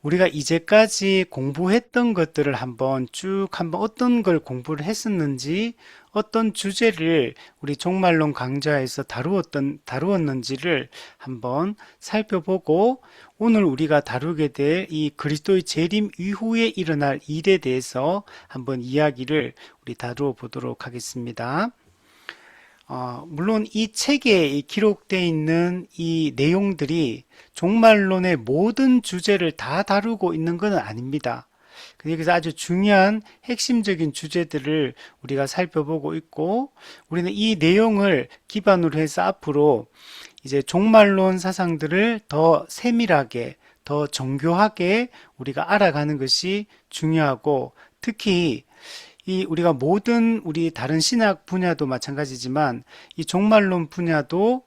우리가 이제까지 공부했던 것들을 한번 어떤 걸 공부를 했었는지, 어떤 주제를 우리 종말론 강좌에서 다루었는지를 한번 살펴보고, 오늘 우리가 다루게 될 이 그리스도의 재림 이후에 일어날 일에 대해서 한번 이야기를 우리 다루어 보도록 하겠습니다. 물론 이 책에 기록되어 있는 이 내용들이 종말론의 모든 주제를 다 다루고 있는 것은 아닙니다. 여기서 아주 중요한 핵심적인 주제들을 우리가 살펴보고 있고, 우리는 이 내용을 기반으로 해서 앞으로 이제 종말론 사상들을 더 세밀하게, 더 정교하게 우리가 알아가는 것이 중요하고, 특히 우리가 모든 우리 다른 신학 분야도 마찬가지지만 이 종말론 분야도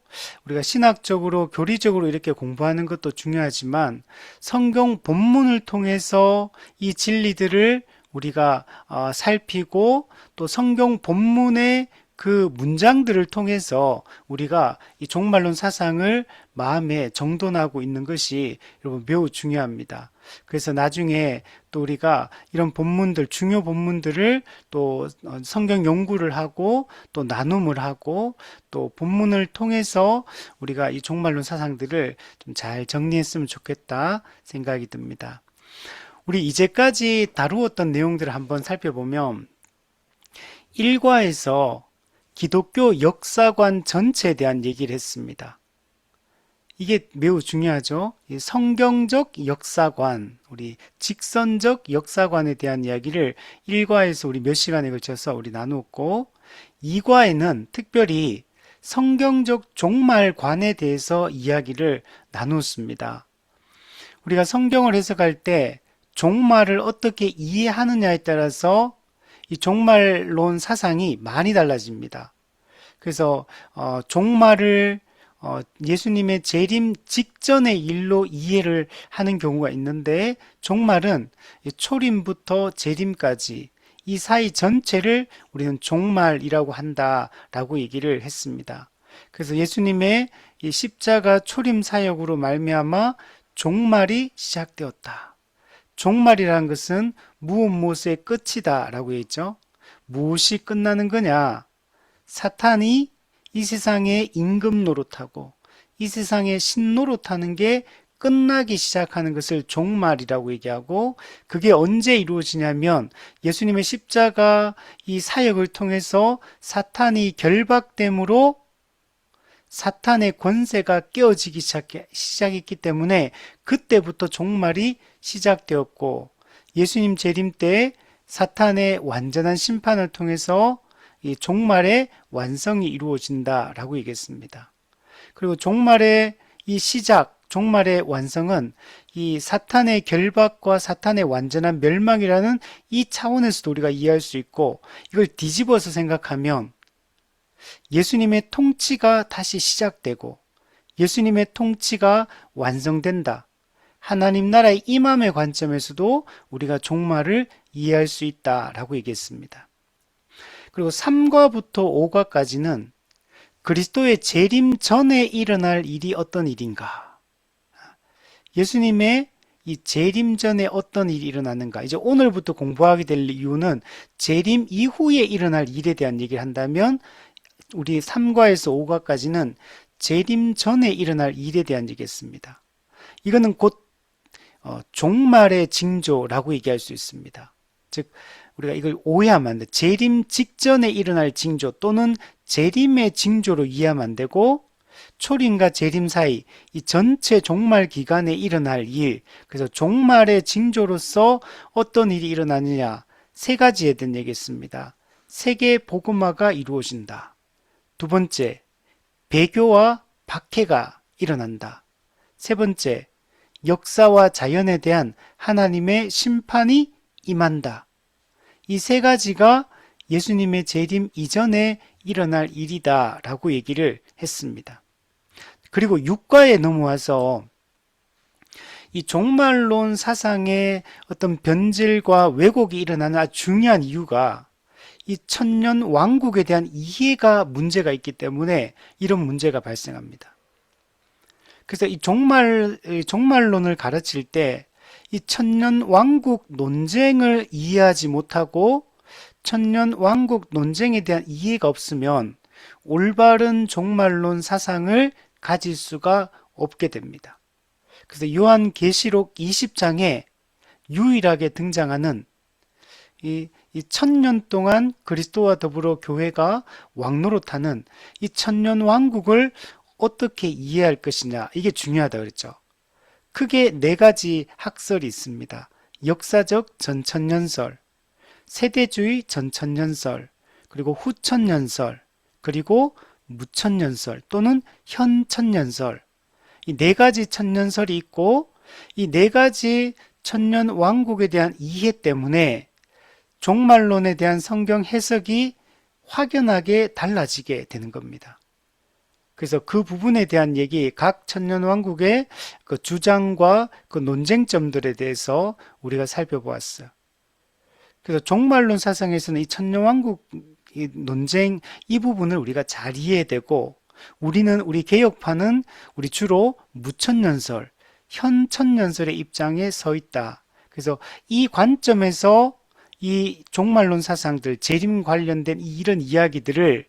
우리가 신학적으로 교리적으로 이렇게 공부하는 것도 중요하지만 성경 본문을 통해서 이 진리들을 우리가 살피고 또 성경 본문의 그 문장들을 통해서 우리가 이 종말론 사상을 마음에 정돈하고 있는 것이 여러분 매우 중요합니다. 그래서 나중에 또 우리가 이런 본문들, 중요 본문들을 또 성경 연구를 하고 또 나눔을 하고 또 본문을 통해서 우리가 이 종말론 사상들을 좀 잘 정리했으면 좋겠다 생각이 듭니다. 우리 이제까지 다루었던 내용들을 한번 살펴보면 1과에서 기독교 역사관 전체에 대한 얘기를 했습니다. 이게 매우 중요하죠. 성경적 역사관, 우리 직선적 역사관에 대한 이야기를 1과에서 우리 몇 시간에 걸쳐서 우리 나누었고, 2과에는 특별히 성경적 종말관에 대해서 이야기를 나누었습니다. 우리가 성경을 해석할 때 종말을 어떻게 이해하느냐에 따라서 이 종말론 사상이 많이 달라집니다. 그래서 종말을 예수님의 재림 직전의 일로 이해를 하는 경우가 있는데, 종말은 초림부터 재림까지 이 사이 전체를 우리는 종말이라고 한다라고 얘기를 했습니다. 그래서 예수님의 이 십자가 초림 사역으로 말미암아 종말이 시작되었다. 종말이라는 것은 무엇 무엇의 끝이다라고 했죠. 무엇이 끝나는 거냐? 사탄이 이 세상에 임금 노릇하고 이 세상에 신 노릇하는 게 끝나기 시작하는 것을 종말이라고 얘기하고, 그게 언제 이루어지냐면 예수님의 십자가 이 사역을 통해서 사탄이 결박됨으로 사탄의 권세가 깨어지기 시작했기 때문에 그때부터 종말이 시작되었고, 예수님 재림 때 사탄의 완전한 심판을 통해서 이 종말의 완성이 이루어진다라고 얘기했습니다. 그리고 종말의 이 시작, 종말의 완성은 이 사탄의 결박과 사탄의 완전한 멸망이라는 이 차원에서도 우리가 이해할 수 있고, 이걸 뒤집어서 생각하면 예수님의 통치가 다시 시작되고 예수님의 통치가 완성된다. 하나님 나라의 임함의 관점에서도 우리가 종말을 이해할 수 있다라고 얘기했습니다. 그리고 3과부터 5과까지는 그리스도의 재림 전에 일어날 일이 어떤 일인가? 예수님의 이 재림 전에 어떤 일이 일어나는가? 이제 오늘부터 공부하게 될 이유는 재림 이후에 일어날 일에 대한 얘기를 한다면, 우리 3과에서 5과까지는 재림 전에 일어날 일에 대한 얘기했습니다. 이거는 곧 종말의 징조라고 얘기할 수 있습니다. 즉 우리가 이걸 오해하면 안 돼. 재림 직전에 일어날 징조 또는 재림의 징조로 이해하면 안 되고, 초림과 재림 사이 이 전체 종말 기간에 일어날 일, 그래서 종말의 징조로서 어떤 일이 일어나느냐, 세 가지에 대한 얘기했습니다. 세계 복음화가 이루어진다. 두 번째, 배교와 박해가 일어난다. 세 번째, 역사와 자연에 대한 하나님의 심판이 임한다. 이 세 가지가 예수님의 재림 이전에 일어날 일이다 라고 얘기를 했습니다. 그리고 6과에 넘어와서 이 종말론 사상의 어떤 변질과 왜곡이 일어나는 아주 중요한 이유가 이 천년 왕국에 대한 이해가 문제가 있기 때문에 이런 문제가 발생합니다. 그래서 이 종말론을 가르칠 때 이 천년왕국 논쟁을 이해하지 못하고 천년왕국 논쟁에 대한 이해가 없으면 올바른 종말론 사상을 가질 수가 없게 됩니다. 그래서 요한계시록 20장에 유일하게 등장하는 이 1000년 동안 그리스도와 더불어 교회가 왕노릇하는 이 천년왕국을 어떻게 이해할 것이냐, 이게 중요하다 그랬죠. 크게 네 가지 학설이 있습니다. 역사적 전천년설, 세대주의 전천년설, 그리고 후천년설, 그리고 무천년설 또는 현천년설. 이 네 가지 천년설이 있고 이 네 가지 천년 왕국에 대한 이해 때문에 종말론에 대한 성경 해석이 확연하게 달라지게 되는 겁니다. 그래서 그 부분에 대한 얘기, 각 천년왕국의 그 주장과 그 논쟁점들에 대해서 우리가 살펴보았어요. 그래서 종말론 사상에서는 이 천년왕국 논쟁 이 부분을 우리가 잘 이해되고 우리 개혁파는 우리 주로 무천년설, 현천년설의 입장에 서 있다. 그래서 이 관점에서 이 종말론 사상들, 재림 관련된 이런 이야기들을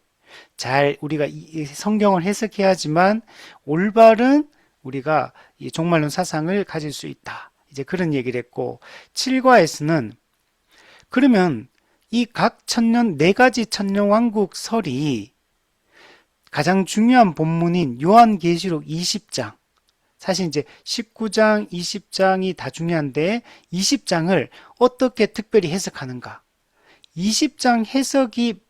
잘 우리가 성경을 해석해야 하지만 올바른 우리가 이 종말론 사상을 가질 수 있다. 이제 그런 얘기를 했고 7과에서는 그러면 이 각 천년 네 가지 천년 왕국 설이 가장 중요한 본문인 요한계시록 20장 사실 이제 19장, 20장이 다 중요한데 20장을 어떻게 특별히 해석하는가? 20장 해석이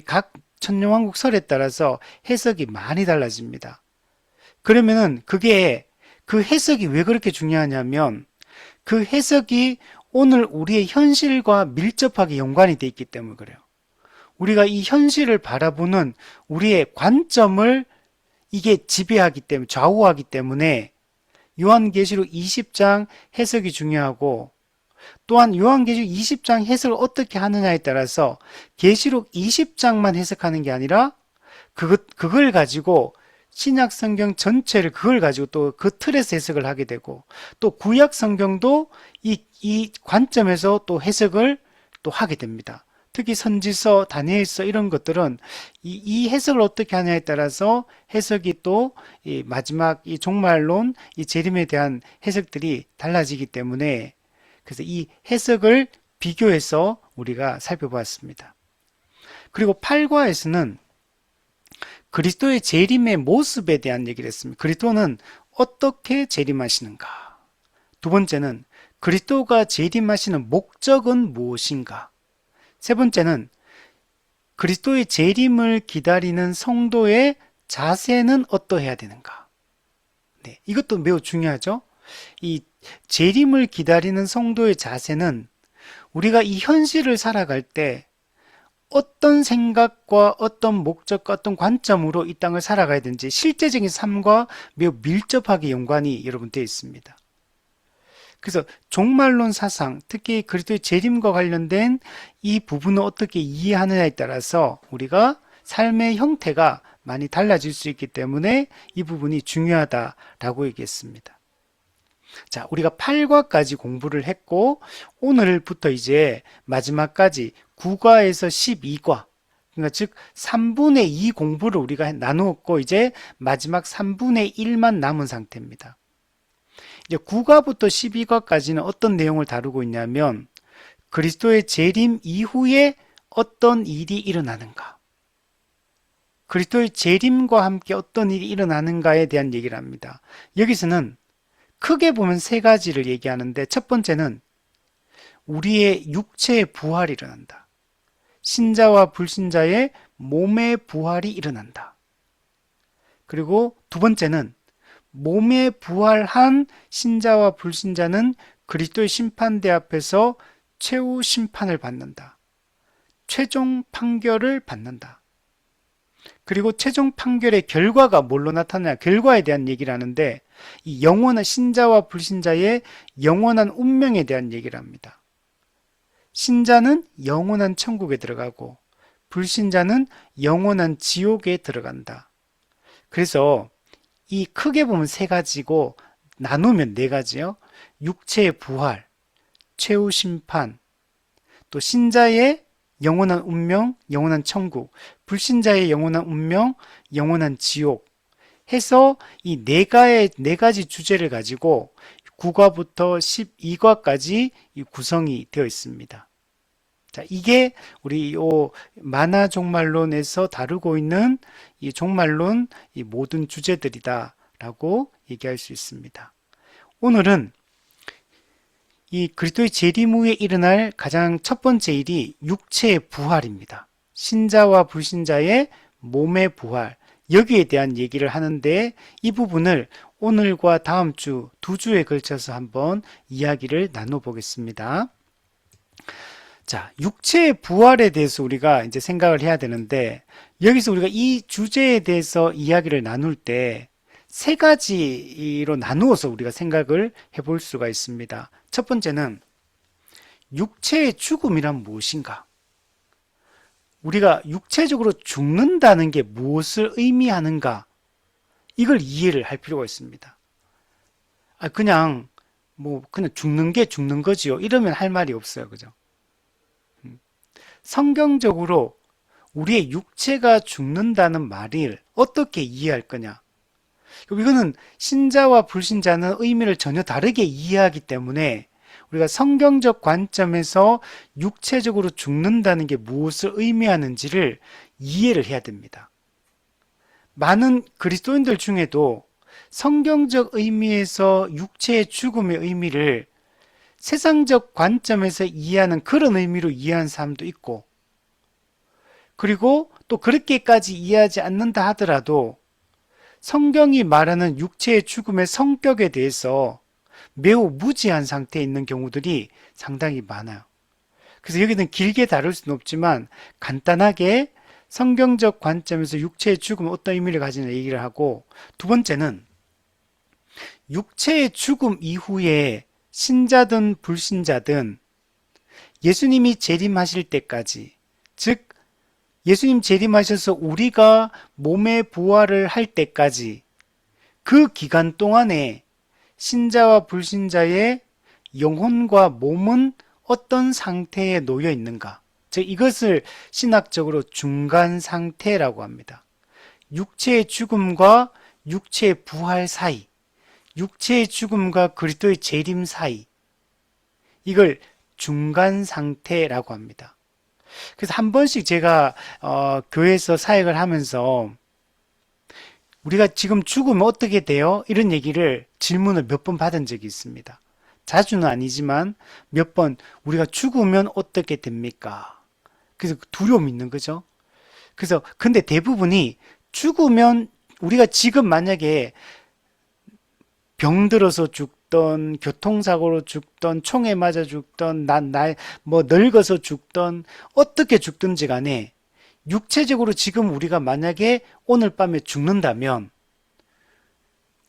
각 천년왕국 설에 따라서 해석이 많이 달라집니다. 그러면은 그게 그 해석이 왜 그렇게 중요하냐면 그 해석이 오늘 우리의 현실과 밀접하게 연관이 돼 있기 때문에 그래요. 우리가 이 현실을 바라보는 우리의 관점을 이게 지배하기 때문에 좌우하기 때문에 요한계시록 20장 해석이 중요하고 또한 요한계시록 20장 해석을 어떻게 하느냐에 따라서 계시록 20장만 해석하는 게 아니라 그걸 가지고 신약 성경 전체를 그걸 가지고 또 그 틀에서 해석을 하게 되고 또 구약 성경도 이 관점에서 또 해석을 또 하게 됩니다. 특히 선지서, 다니엘서 이런 것들은 이 해석을 어떻게 하냐에 따라서 해석이 또 이 마지막 이 종말론, 이 재림에 대한 해석들이 달라지기 때문에 그래서 이 해석을 비교해서 우리가 살펴보았습니다. 그리고 8과에서는 그리스도의 재림의 모습에 대한 얘기를 했습니다. 그리스도는 어떻게 재림하시는가? 두 번째는 그리스도가 재림하시는 목적은 무엇인가? 세 번째는 그리스도의 재림을 기다리는 성도의 자세는 어떠해야 되는가? 네, 이것도 매우 중요하죠. 이 재림을 기다리는 성도의 자세는 우리가 이 현실을 살아갈 때 어떤 생각과 어떤 목적과 어떤 관점으로 이 땅을 살아가야 되는지 실제적인 삶과 매우 밀접하게 연관이 여러분 되어 있습니다. 그래서 종말론 사상, 특히 그리스도의 재림과 관련된 이 부분을 어떻게 이해하느냐에 따라서 우리가 삶의 형태가 많이 달라질 수 있기 때문에 이 부분이 중요하다라고 얘기했습니다. 자, 우리가 8과까지 공부를 했고 오늘부터 이제 마지막까지 9과에서 12과 그러니까 즉 3분의 2 공부를 우리가 나누었고 이제 마지막 3분의 1만 남은 상태입니다. 이제 9과부터 12과까지는 어떤 내용을 다루고 있냐면 그리스도의 재림 이후에 어떤 일이 일어나는가, 그리스도의 재림과 함께 어떤 일이 일어나는가에 대한 얘기를 합니다. 여기서는 크게 보면 세 가지를 얘기하는데 첫 번째는 우리의 육체의 부활이 일어난다. 신자와 불신자의 몸의 부활이 일어난다. 그리고 두 번째는 몸에 부활한 신자와 불신자는 그리스도의 심판대 앞에서 최후 심판을 받는다. 최종 판결을 받는다. 그리고 최종 판결의 결과가 뭘로 나타나냐? 결과에 대한 얘기를 하는데 이 영원한 신자와 불신자의 영원한 운명에 대한 얘기를 합니다. 신자는 영원한 천국에 들어가고 불신자는 영원한 지옥에 들어간다. 그래서 이 크게 보면 세 가지고 나누면 네 가지요. 육체의 부활, 최후 심판, 또 신자의 영원한 운명, 영원한 천국, 불신자의 영원한 운명, 영원한 지옥 해서 이 네 가지 주제를 가지고 9과부터 12과까지 구성이 되어 있습니다. 자, 이게 우리 요 만화 종말론에서 다루고 있는 이 종말론 이 모든 주제들이다라고 얘기할 수 있습니다. 오늘은 이 그리스도의 재림 후에 일어날 가장 첫 번째 일이 육체의 부활입니다. 신자와 불신자의 몸의 부활, 여기에 대한 얘기를 하는데 이 부분을 오늘과 다음 주 두 주에 걸쳐서 한번 이야기를 나눠보겠습니다. 자, 육체의 부활에 대해서 우리가 이제 생각을 해야 되는데 여기서 우리가 이 주제에 대해서 이야기를 나눌 때 세 가지로 나누어서 우리가 생각을 해볼 수가 있습니다. 첫 번째는 육체의 죽음이란 무엇인가? 우리가 육체적으로 죽는다는 게 무엇을 의미하는가? 이걸 이해를 할 필요가 있습니다. 그냥 그냥 죽는 게 죽는 거지요. 이러면 할 말이 없어요. 그죠? 성경적으로 우리의 육체가 죽는다는 말을 어떻게 이해할 거냐? 이거는 신자와 불신자는 의미를 전혀 다르게 이해하기 때문에 우리가 성경적 관점에서 육체적으로 죽는다는 게 무엇을 의미하는지를 이해를 해야 됩니다. 많은 그리스도인들 중에도 성경적 의미에서 육체의 죽음의 의미를 세상적 관점에서 이해하는 그런 의미로 이해하는 사람도 있고, 그리고 또 그렇게까지 이해하지 않는다 하더라도 성경이 말하는 육체의 죽음의 성격에 대해서 매우 무지한 상태에 있는 경우들이 상당히 많아요. 그래서 여기는 길게 다룰 수는 없지만 간단하게 성경적 관점에서 육체의 죽음은 어떤 의미를 가지는 얘기를 하고, 두 번째는 육체의 죽음 이후에 신자든 불신자든 예수님이 재림하실 때까지, 즉 예수님 재림하셔서 우리가 몸의 부활을 할 때까지 그 기간 동안에 신자와 불신자의 영혼과 몸은 어떤 상태에 놓여 있는가? 즉 이것을 신학적으로 중간 상태라고 합니다. 육체의 죽음과 육체의 부활 사이, 육체의 죽음과 그리스도의 재림 사이, 이걸 중간 상태라고 합니다. 그래서 한 번씩 제가 교회에서 사역을 하면서 우리가 지금 죽으면 어떻게 돼요? 이런 얘기를 질문을 몇 번 받은 적이 있습니다. 자주는 아니지만 몇 번 우리가 죽으면 어떻게 됩니까? 그래서 두려움이 있는 거죠. 그래서 근데 대부분이 죽으면 우리가 지금 만약에 병들어서 죽던, 교통사고로 죽던, 총에 맞아 죽던, 늙어서 죽던, 어떻게 죽든지 간에 육체적으로 지금 우리가 만약에 오늘 밤에 죽는다면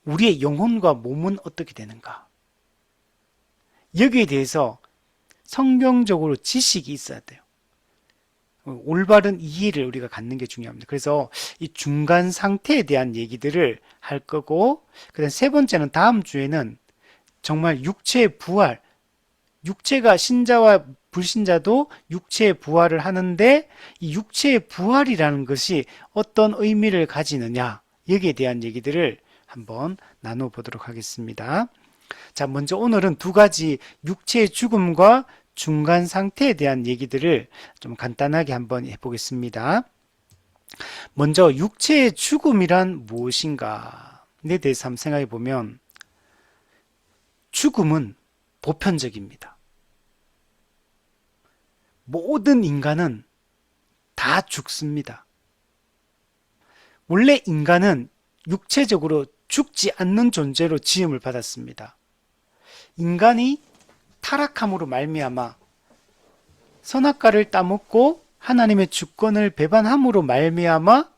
우리의 영혼과 몸은 어떻게 되는가? 여기에 대해서 성경적으로 지식이 있어야 돼요. 올바른 이해를 우리가 갖는 게 중요합니다. 그래서 이 중간 상태에 대한 얘기들을 할 거고, 그다음 세 번째는 다음 주에는 정말 육체의 부활, 육체가 신자와 불신자도 육체의 부활을 하는데 이 육체의 부활이라는 것이 어떤 의미를 가지느냐, 여기에 대한 얘기들을 한번 나눠보도록 하겠습니다. 자, 먼저 오늘은 두 가지 육체의 죽음과 중간 상태에 대한 얘기들을 좀 간단하게 한번 해보겠습니다. 먼저 육체의 죽음이란 무엇인가에 대해서 한번 생각해 보면 죽음은 보편적입니다. 모든 인간은 다 죽습니다. 원래 인간은 육체적으로 죽지 않는 존재로 지음을 받았습니다. 인간이 타락함으로 말미암아 선악과를 따먹고 하나님의 주권을 배반함으로 말미암아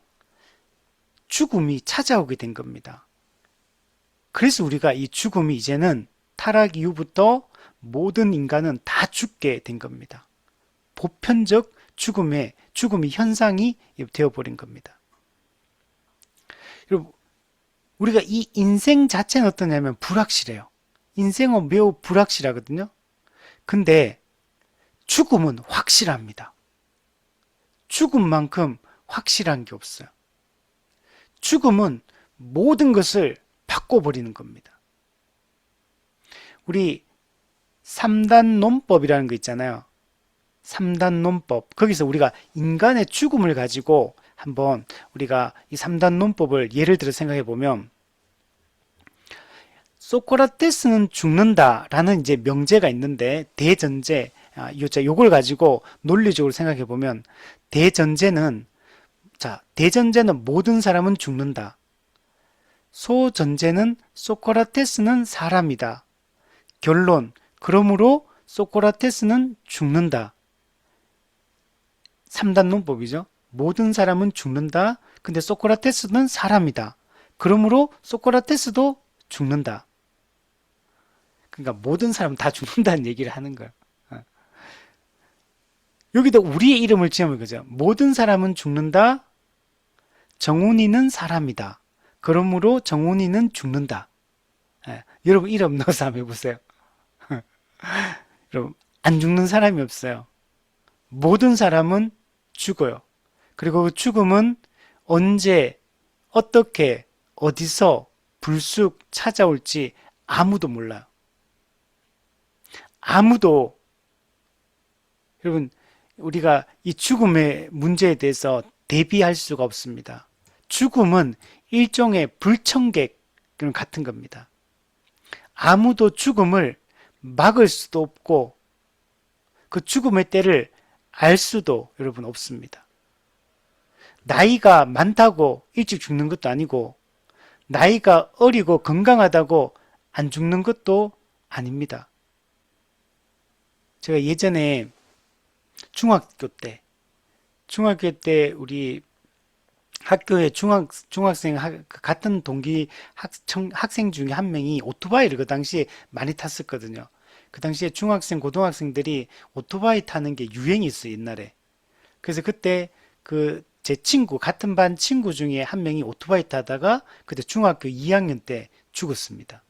죽음이 찾아오게 된 겁니다. 그래서 우리가 이 죽음이 이제는 타락 이후부터 모든 인간은 다 죽게 된 겁니다. 보편적 죽음이 현상이 되어버린 겁니다. 그리고 우리가 이 인생 자체는 어떠냐면 불확실해요. 인생은 매우 불확실하거든요. 근데 죽음은 확실합니다. 죽음만큼 확실한 게 없어요. 죽음은 모든 것을 바꿔버리는 겁니다. 우리 3단 논법이라는 거 있잖아요. 3단 논법. 거기서 우리가 인간의 죽음을 가지고 한번 우리가 이 3단 논법을 예를 들어 생각해 보면, 소크라테스는 죽는다라는 이제 명제가 있는데, 대전제, 요걸 가지고 논리적으로 생각해 보면, 대전제는 모든 사람은 죽는다. 소전제는 소크라테스는 사람이다. 결론, 그러므로 소크라테스는 죽는다. 3단 논법이죠. 모든 사람은 죽는다. 근데 소크라테스는 사람이다. 그러므로 소크라테스도 죽는다. 그러니까 모든 사람은 다 죽는다는 얘기를 하는 거예요. 여기다 우리의 이름을 지으면 그죠. 모든 사람은 죽는다. 정훈이는 사람이다. 그러므로 정훈이는 죽는다. 여러분 이름 넣어서 한번 해보세요. 여러분 안 죽는 사람이 없어요. 모든 사람은 죽어요. 그리고 그 죽음은 언제, 어떻게, 어디서 불쑥 찾아올지 아무도 몰라요. 아무도, 여러분, 우리가 이 죽음의 문제에 대해서 대비할 수가 없습니다. 죽음은 일종의 불청객 같은 겁니다. 아무도 죽음을 막을 수도 없고 그 죽음의 때를 알 수도 여러분 없습니다. 나이가 많다고 일찍 죽는 것도 아니고 나이가 어리고 건강하다고 안 죽는 것도 아닙니다. 제가 예전에 중학교 때 우리 학교에 중학생 같은 동기 학생 중에 한 명이 오토바이를 그 당시에 많이 탔었거든요. 그 당시에 중학생, 고등학생들이 오토바이 타는 게 유행이었어요, 옛날에. 그래서 그때 제 친구, 같은 반 친구 중에 한 명이 오토바이 타다가 그때 중학교 2학년 때 죽었습니다.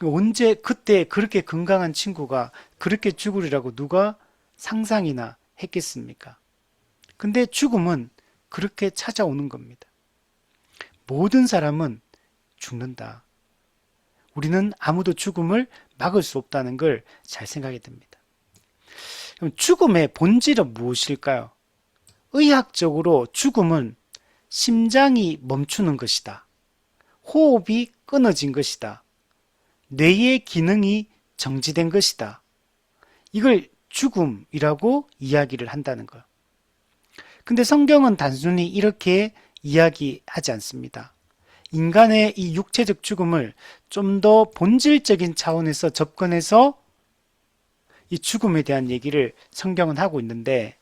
언제 그때 그렇게 건강한 친구가 그렇게 죽으리라고 누가 상상이나 했겠습니까? 근데 죽음은 그렇게 찾아오는 겁니다. 모든 사람은 죽는다. 우리는 아무도 죽음을 막을 수 없다는 걸 잘 생각해야 됩니다. 그럼 죽음의 본질은 무엇일까요? 의학적으로 죽음은 심장이 멈추는 것이다. 호흡이 끊어진 것이다. 뇌의 기능이 정지된 것이다. 이걸 죽음이라고 이야기를 한다는 거예요. 근데 성경은 단순히 이렇게 이야기하지 않습니다. 인간의 이 육체적 죽음을 좀 더 본질적인 차원에서 접근해서 이 죽음에 대한 얘기를 성경은 하고 있는데,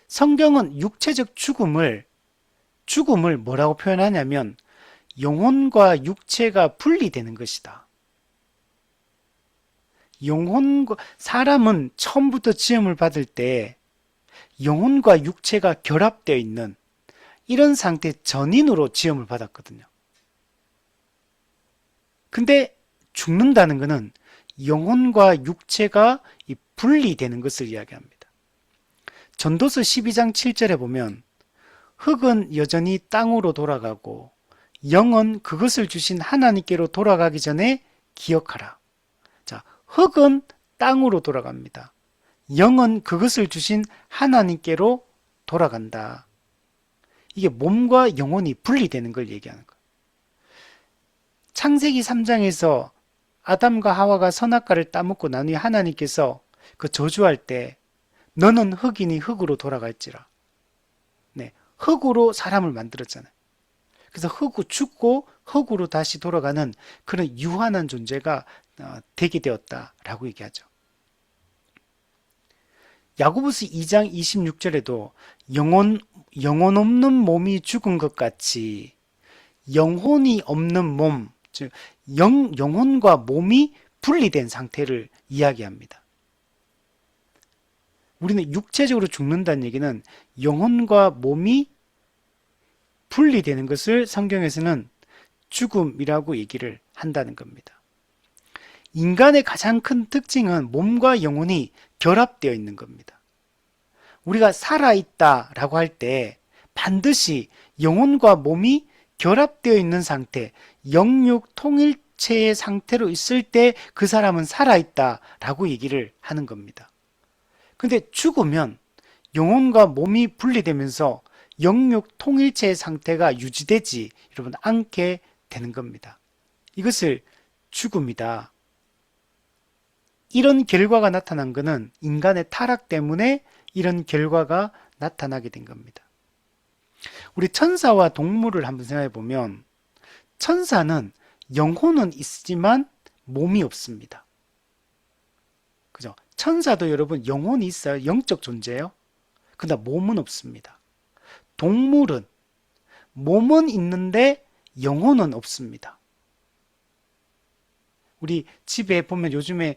성경은 육체적 죽음을 뭐라고 표현하냐면 영혼과 육체가 분리되는 것이다. 사람은 처음부터 지음을 받을 때 영혼과 육체가 결합되어 있는 이런 상태 전인으로 지음을 받았거든요. 근데 죽는다는 것은 영혼과 육체가 분리되는 것을 이야기합니다. 전도서 12장 7절에 보면 흙은 여전히 땅으로 돌아가고 영은 그것을 주신 하나님께로 돌아가기 전에 기억하라. 자, 흙은 땅으로 돌아갑니다. 영은 그것을 주신 하나님께로 돌아간다. 이게 몸과 영혼이 분리되는 걸 얘기하는 거예요. 창세기 3장에서 아담과 하와가 선악과를 따먹고 난 후에 하나님께서 그 저주할 때 너는 흙이니 흙으로 돌아갈지라. 네, 흙으로 사람을 만들었잖아요. 그래서 죽고 흙으로 다시 돌아가는 그런 유한한 존재가 되게 되었다라고 얘기하죠. 야고보서 2장 26절에도 영혼 없는 몸이 죽은 것 같이 영혼이 없는 몸, 즉 영혼과 몸이 분리된 상태를 이야기합니다. 우리는 육체적으로 죽는다는 얘기는 영혼과 몸이 분리되는 것을 성경에서는 죽음이라고 얘기를 한다는 겁니다. 인간의 가장 큰 특징은 몸과 영혼이 결합되어 있는 겁니다. 우리가 살아있다라고 할 때 반드시 영혼과 몸이 결합되어 있는 상태, 영육 통일체의 상태로 있을 때 그 사람은 살아있다라고 얘기를 하는 겁니다. 근데 죽으면 영혼과 몸이 분리되면서 영육 통일체의 상태가 유지되지 여러분 않게 되는 겁니다. 이것을 죽음이다. 이런 결과가 나타난 것은 인간의 타락 때문에 이런 결과가 나타나게 된 겁니다. 우리 천사와 동물을 한번 생각해 보면 천사는 영혼은 있지만 몸이 없습니다. 그죠? 천사도 여러분 영혼이 있어요. 영적 존재예요. 그러나 몸은 없습니다. 동물은 몸은 있는데 영혼은 없습니다. 우리 집에 보면 요즘에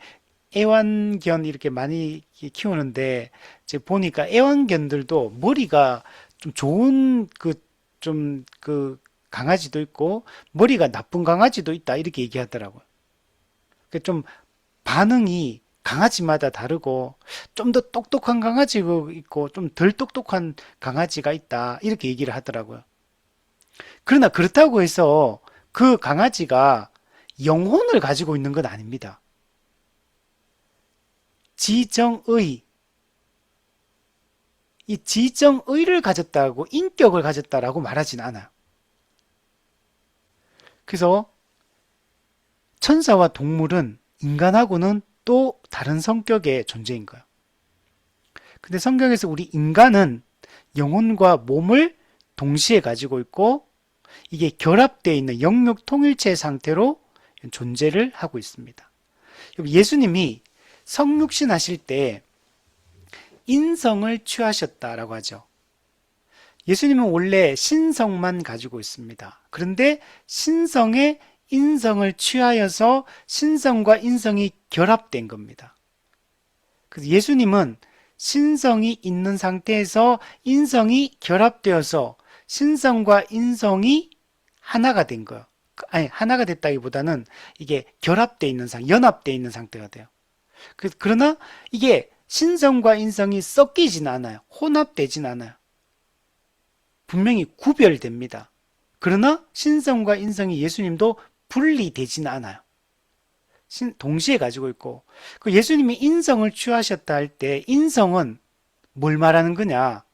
애완견 이렇게 많이 키우는데 제가 보니까 애완견들도 머리가 좀 좋은 강아지도 있고 머리가 나쁜 강아지도 있다 이렇게 얘기하더라고요. 좀 반응이 강아지마다 다르고 좀 더 똑똑한 강아지가 있고 좀 덜 똑똑한 강아지가 있다 이렇게 얘기를 하더라고요. 그러나 그렇다고 해서 그 강아지가 영혼을 가지고 있는 건 아닙니다. 지정의, 이 지정의를 가졌다고 인격을 가졌다라고 말하진 않아요. 그래서 천사와 동물은 인간하고는 또 다른 성격의 존재인 거예요. 근데 성경에서 우리 인간은 영혼과 몸을 동시에 가지고 있고 이게 결합되어 있는 영육 통일체 상태로 존재를 하고 있습니다. 예수님이 성육신 하실 때 인성을 취하셨다라고 하죠. 예수님은 원래 신성만 가지고 있습니다. 그런데 신성에 인성을 취하여서 신성과 인성이 결합된 겁니다. 그래서 예수님은 신성이 있는 상태에서 인성이 결합되어서 신성과 인성이 하나가 된 거예요. 아니, 하나가 됐다기보다는 이게 결합되어 있는 연합되어 있는 상태가 돼요. 그러나 이게 신성과 인성이 섞이진 않아요. 혼합되진 않아요. 분명히 구별됩니다. 그러나 신성과 인성이 예수님도 분리되지는 않아요. 동시에 가지고 있고 예수님이 인성을 취하셨다 할 때 인성은 뭘 말하는 거냐?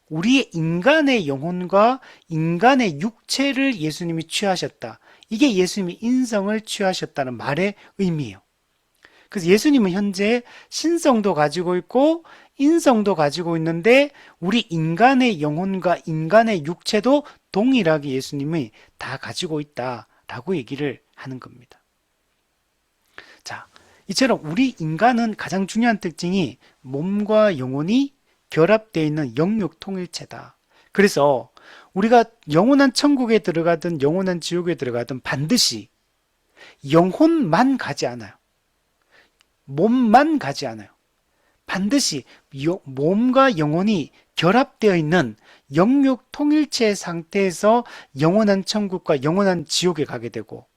우리의 인간의 영혼과 인간의 육체를 예수님이 취하셨다. 이게 예수님이 인성을 취하셨다는 말의 의미예요. 그래서 예수님은 현재 신성도 가지고 있고 인성도 가지고 있는데 우리 인간의 영혼과 인간의 육체도 동일하게 예수님이 다 가지고 있다라고 얘기를 하는 겁니다. 자, 이처럼 우리 인간은 가장 중요한 특징이 몸과 영혼이 결합되어 있는 영육 통일체다. 그래서 우리가 영원한 천국에 들어가든 영원한 지옥에 들어가든 반드시 영혼만 가지 않아요. 몸만 가지 않아요. 반드시 몸과 영혼이 결합되어 있는 영육 통일체 상태에서 영원한 천국과 영원한 지옥에 가게 되고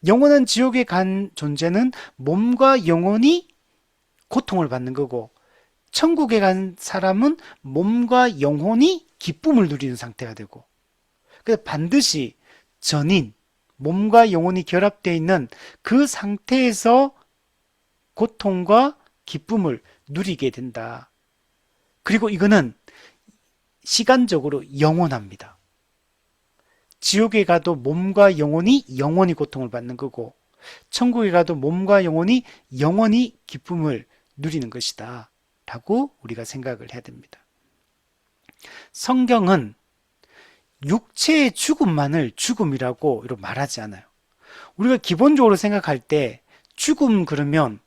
영원한 지옥에 간 존재는 몸과 영혼이 고통을 받는 거고 천국에 간 사람은 몸과 영혼이 기쁨을 누리는 상태가 되고 그래서 반드시 전인, 몸과 영혼이 결합되어 있는 그 상태에서 고통과 기쁨을 누리게 된다. 그리고 이거는 시간적으로 영원합니다. 지옥에 가도 몸과 영혼이 영원히 고통을 받는 거고 천국에 가도 몸과 영혼이 영원히 기쁨을 누리는 것이다 라고 우리가 생각을 해야 됩니다. 성경은 육체의 죽음만을 죽음이라고 말하지 않아요. 우리가 기본적으로 생각할 때 죽음 그러면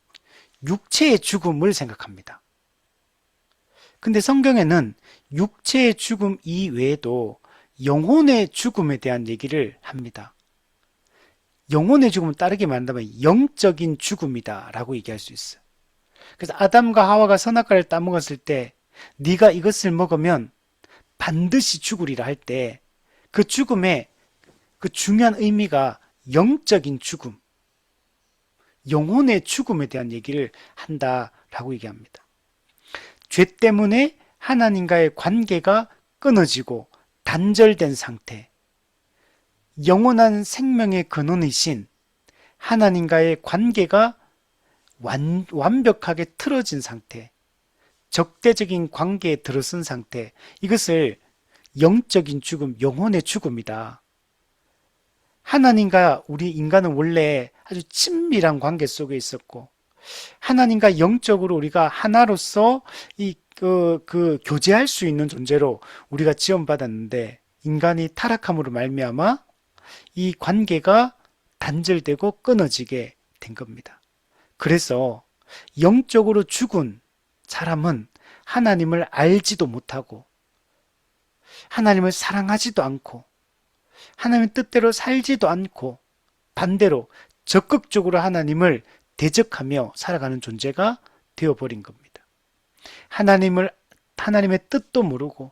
육체의 죽음을 생각합니다. 근데 성경에는 육체의 죽음 이외에도 영혼의 죽음에 대한 얘기를 합니다. 영혼의 죽음은 다르게 말한다면 영적인 죽음이다 라고 얘기할 수 있어요. 그래서 아담과 하와가 선악과를 따먹었을 때 네가 이것을 먹으면 반드시 죽으리라 할 때 그 죽음의 그 중요한 의미가 영적인 죽음, 영혼의 죽음에 대한 얘기를 한다라고 얘기합니다. 죄 때문에 하나님과의 관계가 끊어지고 단절된 상태, 영원한 생명의 근원이신 하나님과의 관계가 완벽하게 틀어진 상태, 적대적인 관계에 들어선 상태, 이것을 영적인 죽음, 영혼의 죽음이다. 하나님과 우리 인간은 원래 아주 친밀한 관계 속에 있었고, 하나님과 영적으로 우리가 하나로서 교제할 수 있는 존재로 우리가 지원받았는데, 인간이 타락함으로 말미암아 이 관계가 단절되고 끊어지게 된 겁니다. 그래서 영적으로 죽은 사람은 하나님을 알지도 못하고, 하나님을 사랑하지도 않고, 하나님의 뜻대로 살지도 않고, 반대로 적극적으로 하나님을 대적하며 살아가는 존재가 되어버린 겁니다. 하나님의 뜻도 모르고,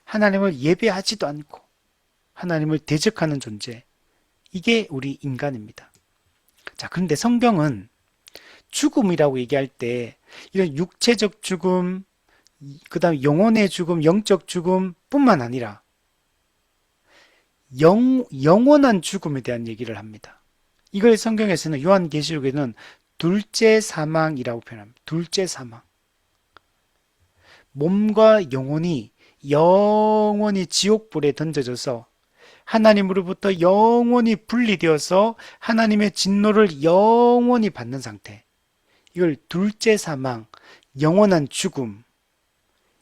하나님을 예배하지도 않고, 하나님을 대적하는 존재. 이게 우리 인간입니다. 자, 그런데 성경은 죽음이라고 얘기할 때 이런 육체적 죽음, 그 다음 영혼의 죽음, 영적 죽음 뿐만 아니라 영원한 죽음에 대한 얘기를 합니다. 이걸 성경에서는 요한계시록에는 둘째 사망이라고 표현합니다. 둘째 사망. 몸과 영혼이 영원히 지옥불에 던져져서 하나님으로부터 영원히 분리되어서 하나님의 진노를 영원히 받는 상태. 이걸 둘째 사망, 영원한 죽음.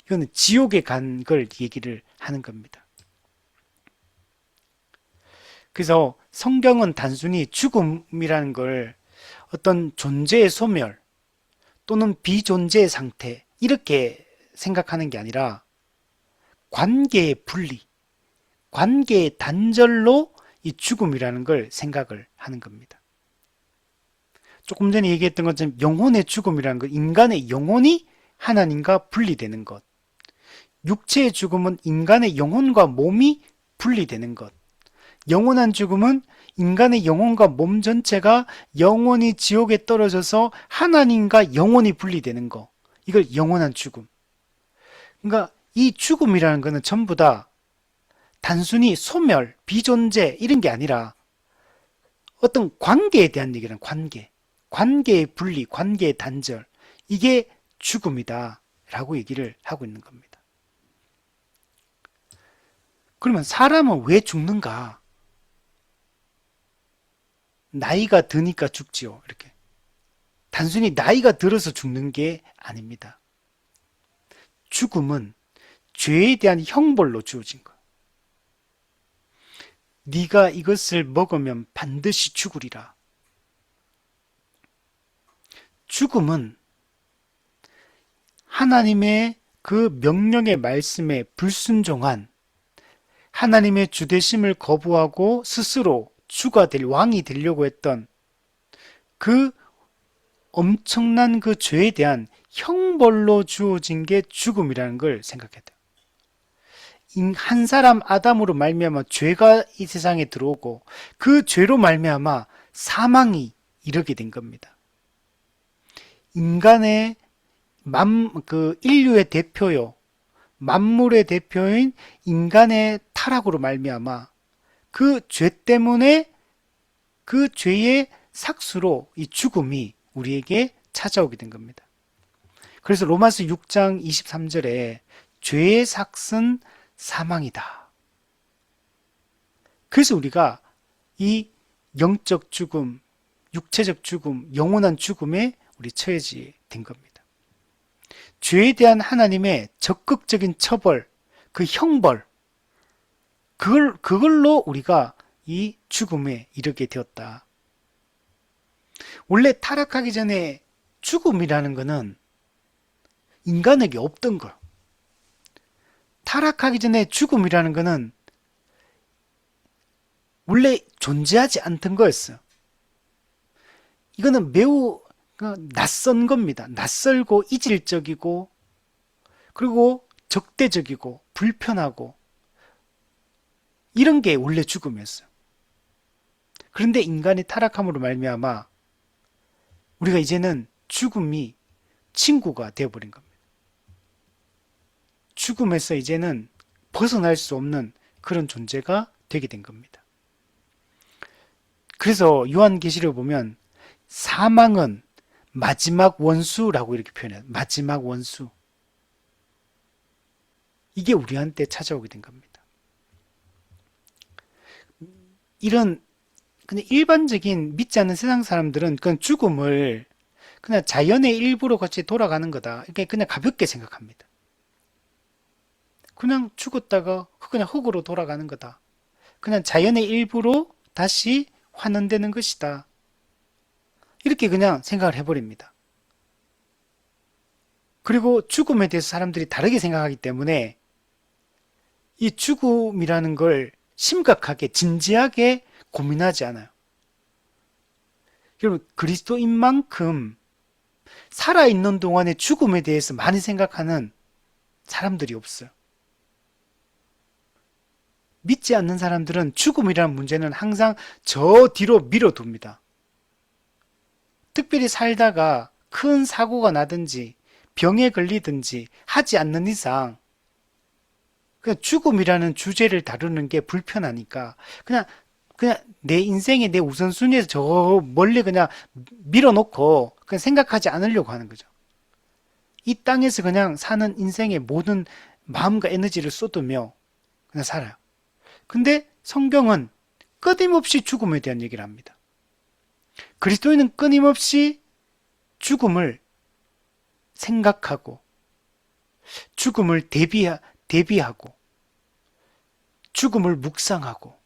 이거는 지옥에 간 걸 얘기를 하는 겁니다. 그래서 성경은 단순히 죽음이라는 걸 어떤 존재의 소멸 또는 비존재의 상태 이렇게 생각하는 게 아니라 관계의 분리, 관계의 단절로 이 죽음이라는 걸 생각을 하는 겁니다. 조금 전에 얘기했던 것처럼 영혼의 죽음이라는 것, 인간의 영혼이 하나님과 분리되는 것. 육체의 죽음은 인간의 영혼과 몸이 분리되는 것. 영원한 죽음은 인간의 영혼과 몸 전체가 영원히 지옥에 떨어져서 하나님과 영원히 분리되는 것. 이걸 영원한 죽음. 그러니까 이 죽음이라는 것은 전부 다 단순히 소멸, 비존재 이런 게 아니라 어떤 관계에 대한 얘기는 관계. 관계의 분리, 관계의 단절. 이게 죽음이다 라고 얘기를 하고 있는 겁니다. 그러면 사람은 왜 죽는가? 나이가 드니까 죽지요. 이렇게. 단순히 나이가 들어서 죽는 게 아닙니다. 죽음은 죄에 대한 형벌로 주어진 거예요. 네가 이것을 먹으면 반드시 죽으리라. 죽음은 하나님의 그 명령의 말씀에 불순종한 하나님의 주되심을 거부하고 스스로 주가 될 왕이 되려고 했던 그 엄청난 그 죄에 대한 형벌로 주어진 게 죽음이라는 걸 생각해야 돼요. 한 사람 아담으로 말미암아 죄가 이 세상에 들어오고 그 죄로 말미암아 사망이 이르게 된 겁니다. 인간의 인류의 대표요, 만물의 대표인 인간의 타락으로 말미암아 그 죄 때문에 그 죄의 삭수로 이 죽음이 우리에게 찾아오게 된 겁니다. 그래서 로마서 6장 23절에 죄의 삭은 사망이다. 그래서 우리가 이 영적 죽음, 육체적 죽음, 영원한 죽음에 우리 처해지게 된 겁니다. 죄에 대한 하나님의 적극적인 처벌, 그 형벌, 그걸로 우리가 이 죽음에 이르게 되었다. 원래 타락하기 전에 죽음이라는 것은 인간에게 없던 거. 타락하기 전에 죽음이라는 것은 원래 존재하지 않던 거였어요. 이거는 매우 낯선 겁니다. 낯설고 이질적이고 그리고 적대적이고 불편하고 이런 게 원래 죽음이었어요. 그런데 인간이 타락함으로 말미암아 우리가 이제는 죽음이 친구가 되어버린 겁니다. 죽음에서 이제는 벗어날 수 없는 그런 존재가 되게 된 겁니다. 그래서 요한계시를 보면 사망은 마지막 원수라고 이렇게 표현해요. 마지막 원수. 이게 우리한테 찾아오게 된 겁니다. 이런 그냥 일반적인 믿지 않는 세상 사람들은 그냥 죽음을 그냥 자연의 일부로 같이 돌아가는 거다. 이렇게 그냥 가볍게 생각합니다. 그냥 죽었다가 그냥 흙으로 돌아가는 거다. 그냥 자연의 일부로 다시 환원되는 것이다. 이렇게 그냥 생각을 해버립니다. 그리고 죽음에 대해서 사람들이 다르게 생각하기 때문에 이 죽음이라는 걸 심각하게 진지하게 고민하지 않아요. 여러분, 그리스도인 만큼 살아있는 동안의 죽음에 대해서 많이 생각하는 사람들이 없어요. 믿지 않는 사람들은 죽음이라는 문제는 항상 저 뒤로 밀어둡니다. 특별히 살다가 큰 사고가 나든지 병에 걸리든지 하지 않는 이상 그냥 죽음이라는 주제를 다루는 게 불편하니까 그냥 내 인생의 내 우선순위에서 저 멀리 그냥 밀어놓고 그냥 생각하지 않으려고 하는 거죠. 이 땅에서 그냥 사는 인생의 모든 마음과 에너지를 쏟으며 그냥 살아요. 근데 성경은 끊임없이 죽음에 대한 얘기를 합니다. 그리스도인은 끊임없이 죽음을 생각하고 죽음을 대비하고 죽음을 묵상하고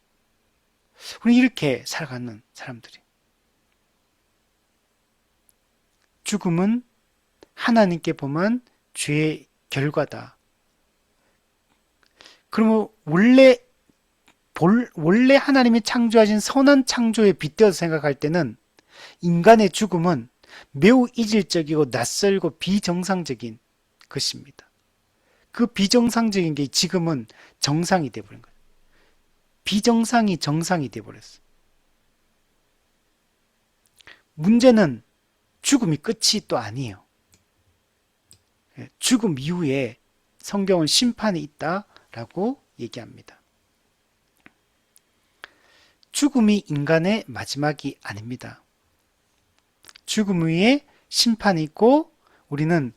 우리 이렇게 살아가는 사람들이 죽음은 하나님께 범한 죄의 결과다. 그러면 원래 하나님이 창조하신 선한 창조에 빗대어서 생각할 때는 인간의 죽음은 매우 이질적이고 낯설고 비정상적인 것입니다. 그 비정상적인 게 지금은 정상이 되어버린 거예요. 비정상이 정상이 되어버렸어요. 문제는 죽음이 끝이 또 아니에요. 죽음 이후에 성경은 심판이 있다라고 얘기합니다. 죽음이 인간의 마지막이 아닙니다. 죽음 후에 심판이 있고 우리는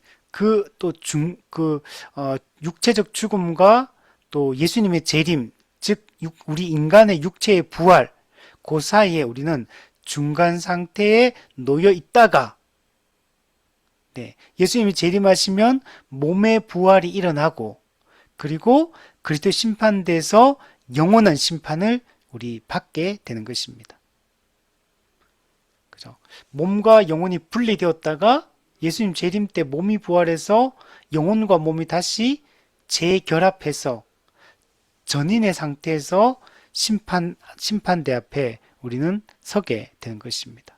육체적 죽음과 또 예수님의 재림, 즉 우리 인간의 육체의 부활, 그 사이에 우리는 중간 상태에 놓여 있다가 예수님이 재림하시면 몸의 부활이 일어나고 그리고 그리스도 심판대에서 영원한 심판을 우리 받게 되는 것입니다. 그죠? 몸과 영혼이 분리되었다가 예수님 재림 때 몸이 부활해서 영혼과 몸이 다시 재결합해서 전인의 상태에서 심판대 앞에 우리는 서게 되는 것입니다.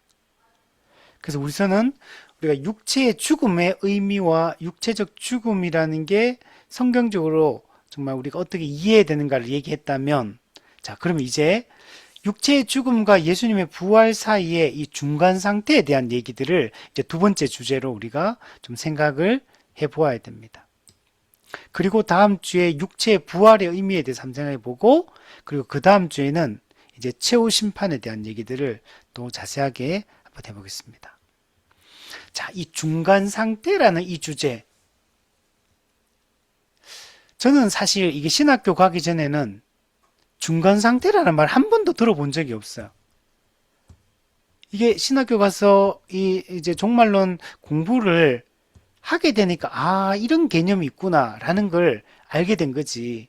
그래서 우선은 우리가 육체의 죽음의 의미와 육체적 죽음이라는 게 성경적으로 정말 우리가 어떻게 이해해야 되는가를 얘기했다면, 자, 그러면 이제 육체의 죽음과 예수님의 부활 사이의 이 중간 상태에 대한 얘기들을 이제 두 번째 주제로 우리가 좀 생각을 해 보아야 됩니다. 그리고 다음 주에 육체의 부활의 의미에 대해서 한번 생각해 보고, 그리고 그 다음 주에는 이제 최후 심판에 대한 얘기들을 또 자세하게 한번 해보겠습니다. 자, 이 중간 상태라는 이 주제. 저는 사실 이게 신학교 가기 전에는 중간 상태라는 말 한 번도 들어본 적이 없어요. 이게 신학교 가서 이제 종말론 공부를 하게 되니까 아, 이런 개념이 있구나라는 걸 알게 된 거지.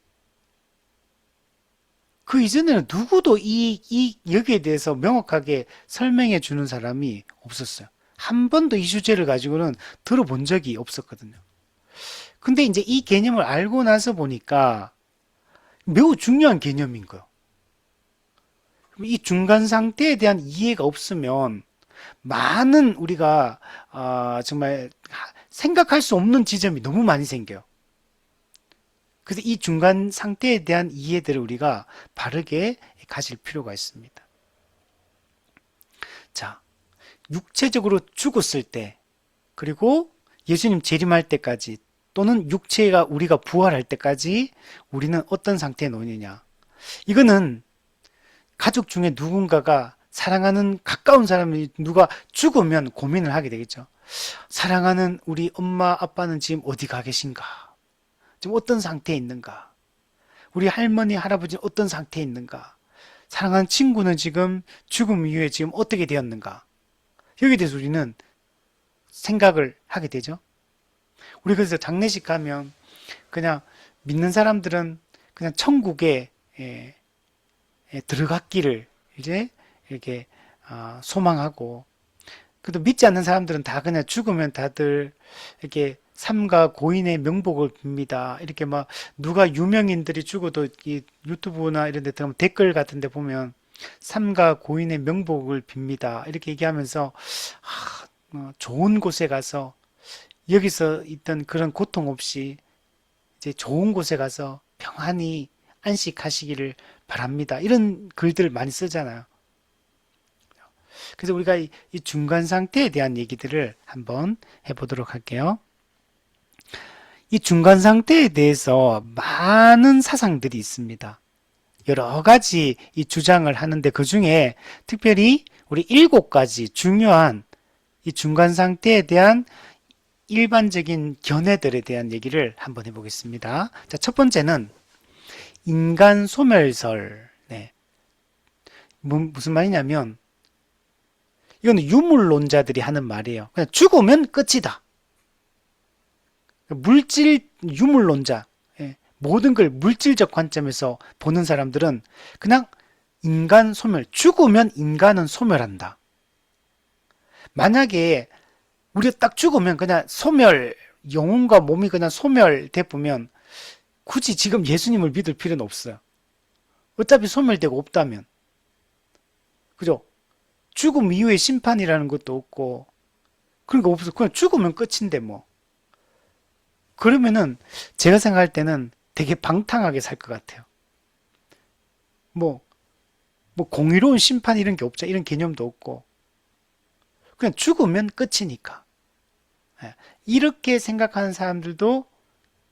그 이전에는 누구도 여기에 대해서 명확하게 설명해 주는 사람이 없었어요. 한 번도 이 주제를 가지고는 들어본 적이 없었거든요. 근데 이제 이 개념을 알고 나서 보니까 매우 중요한 개념인 거예요. 이 중간 상태에 대한 이해가 없으면 많은 우리가 정말 생각할 수 없는 지점이 너무 많이 생겨요. 그래서 이 중간 상태에 대한 이해들을 우리가 바르게 가질 필요가 있습니다. 자, 육체적으로 죽었을 때, 그리고 예수님 재림할 때까지, 또는 육체가 우리가 부활할 때까지 우리는 어떤 상태에 놓느냐. 이거는 가족 중에 누군가가 사랑하는 가까운 사람이 누가 죽으면 고민을 하게 되겠죠. 사랑하는 우리 엄마, 아빠는 지금 어디 가 계신가? 지금 어떤 상태에 있는가? 우리 할머니, 할아버지는 어떤 상태에 있는가? 사랑하는 친구는 지금 죽음 이후에 지금 어떻게 되었는가? 여기에 대해서 우리는 생각을 하게 되죠. 우리 그래서 장례식 가면 그냥 믿는 사람들은 그냥 천국에 들어갔기를 이제 이렇게 소망하고, 그래도 믿지 않는 사람들은 다 그냥 죽으면 다들 이렇게 삼가 고인의 명복을 빕니다. 이렇게 막 누가 유명인들이 죽어도 이 유튜브나 이런 데 들어가면 댓글 같은 데 보면 삼가 고인의 명복을 빕니다. 이렇게 얘기하면서 좋은 곳에 가서 여기서 있던 그런 고통 없이 이제 좋은 곳에 가서 평안히 안식하시기를 바랍니다. 이런 글들을 많이 쓰잖아요. 그래서 우리가 이 중간 상태에 대한 얘기들을 한번 해보도록 할게요. 이 중간 상태에 대해서 많은 사상들이 있습니다. 여러 가지 이 주장을 하는데 그 중에 특별히 우리 7가지 중요한 이 중간 상태에 대한 일반적인 견해들에 대한 얘기를 한번 해보겠습니다. 자, 첫 번째는 인간 소멸설. 네. 무슨 말이냐면 이거는 유물론자들이 하는 말이에요. 그냥 죽으면 끝이다. 물질 유물론자, 모든 걸 물질적 관점에서 보는 사람들은 그냥 인간 소멸, 죽으면 인간은 소멸한다. 만약에 우리가 딱 죽으면 그냥 소멸, 영혼과 몸이 그냥 소멸돼 보면 굳이 지금 예수님을 믿을 필요는 없어요. 어차피 소멸되고 없다면. 그죠? 죽음 이후에 심판이라는 것도 없고, 그런 거 없어. 그냥 죽으면 끝인데 뭐. 그러면은 제가 생각할 때는 되게 방탕하게 살 것 같아요. 뭐 공의로운 심판 이런 게 없죠. 이런 개념도 없고. 그냥 죽으면 끝이니까. 이렇게 생각하는 사람들도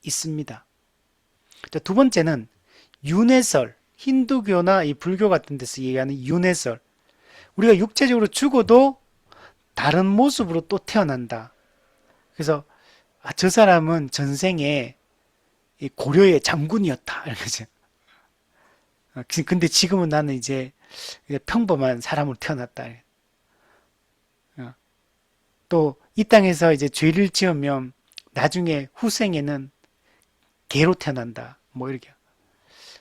있습니다. 두 번째는 윤회설. 힌두교나 이 불교 같은 데서 얘기하는 윤회설. 우리가 육체적으로 죽어도 다른 모습으로 또 태어난다. 그래서 저 사람은 전생에 고려의 장군이었다. 이러죠. 근데 지금은 나는 이제 평범한 사람으로 태어났다. 또 이 땅에서 이제 죄를 지으면 나중에 후생에는 개로 태어난다. 뭐 이렇게.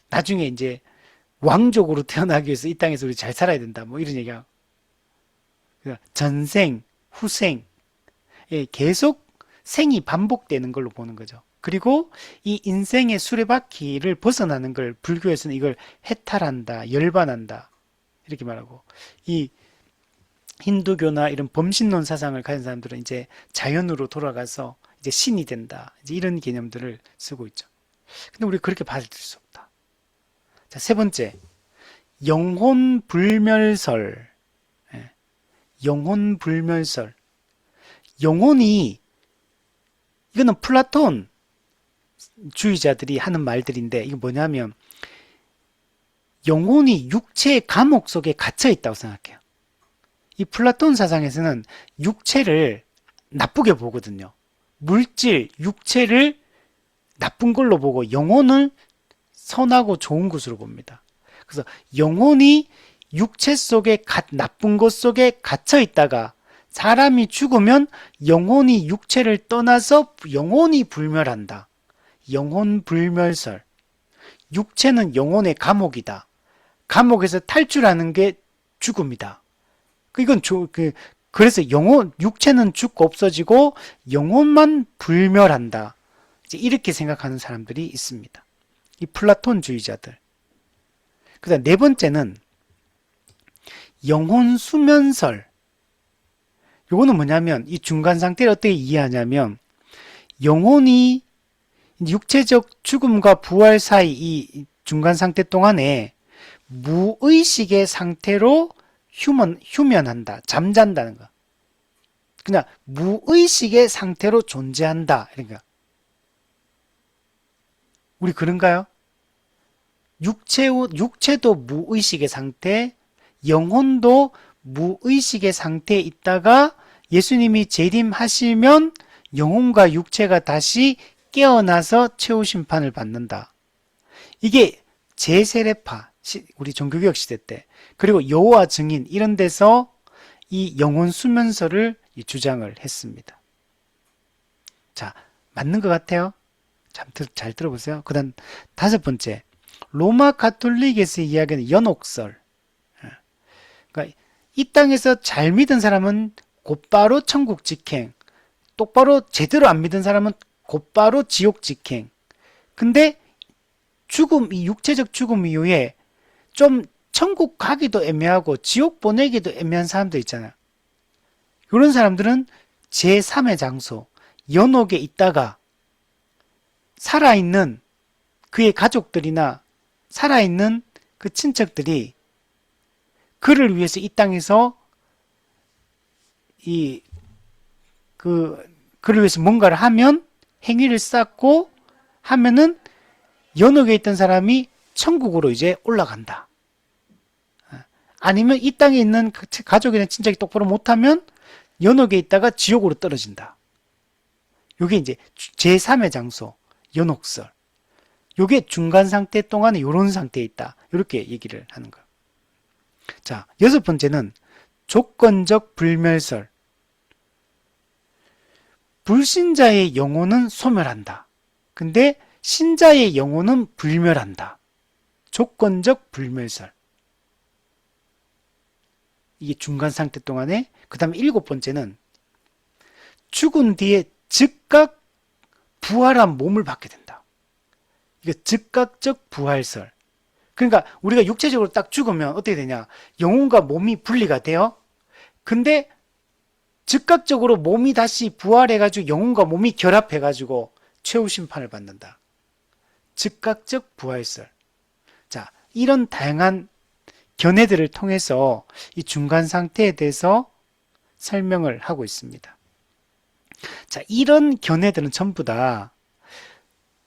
나중에 이제 왕족으로 태어나기 위해서 이 땅에서 우리 잘 살아야 된다. 뭐 이런 얘기하고. 전생, 후생, 계속 생이 반복되는 걸로 보는 거죠. 그리고 이 인생의 수레바퀴를 벗어나는 걸 불교에서는 이걸 해탈한다, 열반한다 이렇게 말하고, 이 힌두교나 이런 범신론 사상을 가진 사람들은 이제 자연으로 돌아가서 이제 신이 된다, 이제 이런 개념들을 쓰고 있죠. 근데 우리 그렇게 받아들일 수 없다. 자, 세 번째, 영혼 불멸설. 영혼 불멸설. 영혼이, 이거는 플라톤 주의자들이 하는 말들인데, 이게 뭐냐면 영혼이 육체의 감옥 속에 갇혀 있다고 생각해요. 이 플라톤 사상에서는 육체를 나쁘게 보거든요. 물질, 육체를 나쁜 걸로 보고 영혼을 선하고 좋은 것으로 봅니다. 그래서 영혼이 육체 속에 나쁜 것 속에 갇혀 있다가 사람이 죽으면 영혼이 육체를 떠나서 영혼이 불멸한다. 영혼 불멸설. 육체는 영혼의 감옥이다. 감옥에서 탈출하는 게 죽음이다. 이건 그래서 육체는 죽고 없어지고 영혼만 불멸한다. 이제 이렇게 생각하는 사람들이 있습니다. 이 플라톤주의자들. 그다음 네 번째는 영혼 수면설. 요거는 뭐냐면 이 중간 상태를 어떻게 이해하냐면 영혼이 육체적 죽음과 부활 사이 이 중간 상태 동안에 무의식의 상태로 휴면한다. 잠잔다는 거. 그냥 무의식의 상태로 존재한다. 그러니까 우리 그런가요? 육체도 무의식의 상태, 영혼도 무의식의 상태에 있다가 예수님이 재림하시면 영혼과 육체가 다시 깨어나서 최후 심판을 받는다. 이게 제세례파, 우리 종교개혁 시대 때, 그리고 여호와 증인 이런 데서 이 영혼 수면설을 주장을 했습니다. 자, 맞는 것 같아요? 잘 들어보세요. 그 다음 다섯 번째, 로마 가톨릭에서 이야기하는 연옥설. 그러니까 이 땅에서 잘 믿은 사람은 곧바로 천국 직행, 똑바로 제대로 안 믿은 사람은 곧바로 지옥 직행. 근데 이 육체적 죽음 이후에 좀 천국 가기도 애매하고 지옥 보내기도 애매한 사람들 있잖아요. 이런 사람들은 제3의 장소, 연옥에 있다가 살아있는 그의 가족들이나 살아있는 그 친척들이 그를 위해서 이 땅에서 그를 위해서 뭔가를 하면 행위를 쌓고 하면은 연옥에 있던 사람이 천국으로 이제 올라간다. 아니면 이 땅에 있는 가족이나 친척이 똑바로 못하면 연옥에 있다가 지옥으로 떨어진다. 요게 이제 제3의 장소, 연옥설. 요게 중간 상태 동안에 요런 상태에 있다. 이렇게 얘기를 하는 거예요. 자, 여섯 번째는 조건적 불멸설. 불신자의 영혼은 소멸한다. 근데 신자의 영혼은 불멸한다. 조건적 불멸설. 이게 중간 상태 동안에, 그 다음에 일곱 번째는 죽은 뒤에 즉각 부활한 몸을 받게 된다. 이거 즉각적 부활설. 그러니까 우리가 육체적으로 딱 죽으면 어떻게 되냐? 영혼과 몸이 분리가 돼요. 근데 즉각적으로 몸이 다시 부활해가지고 영혼과 몸이 결합해가지고 최후 심판을 받는다. 즉각적 부활설. 자, 이런 다양한 견해들을 통해서 이 중간 상태에 대해서 설명을 하고 있습니다. 자, 이런 견해들은 전부 다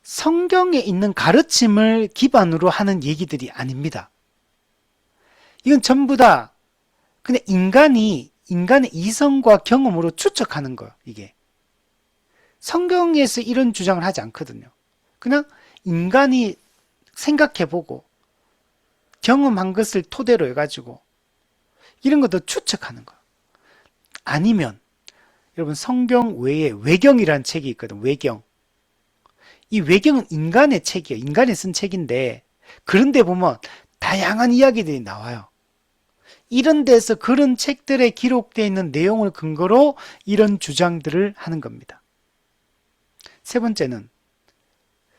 성경에 있는 가르침을 기반으로 하는 얘기들이 아닙니다. 이건 전부 다 그냥 인간의 이성과 경험으로 추측하는 거예요, 이게. 성경에서 이런 주장을 하지 않거든요. 그냥 인간이 생각해보고 경험한 것을 토대로 해가지고 이런 것도 추측하는 거예요. 아니면 여러분 성경 외에 외경이라는 책이 있거든. 외경. 이 외경은 인간의 책이에요. 인간이 쓴 책인데 그런데 보면 다양한 이야기들이 나와요. 이런 데서 그런 책들에 기록되어 있는 내용을 근거로 이런 주장들을 하는 겁니다. 세 번째는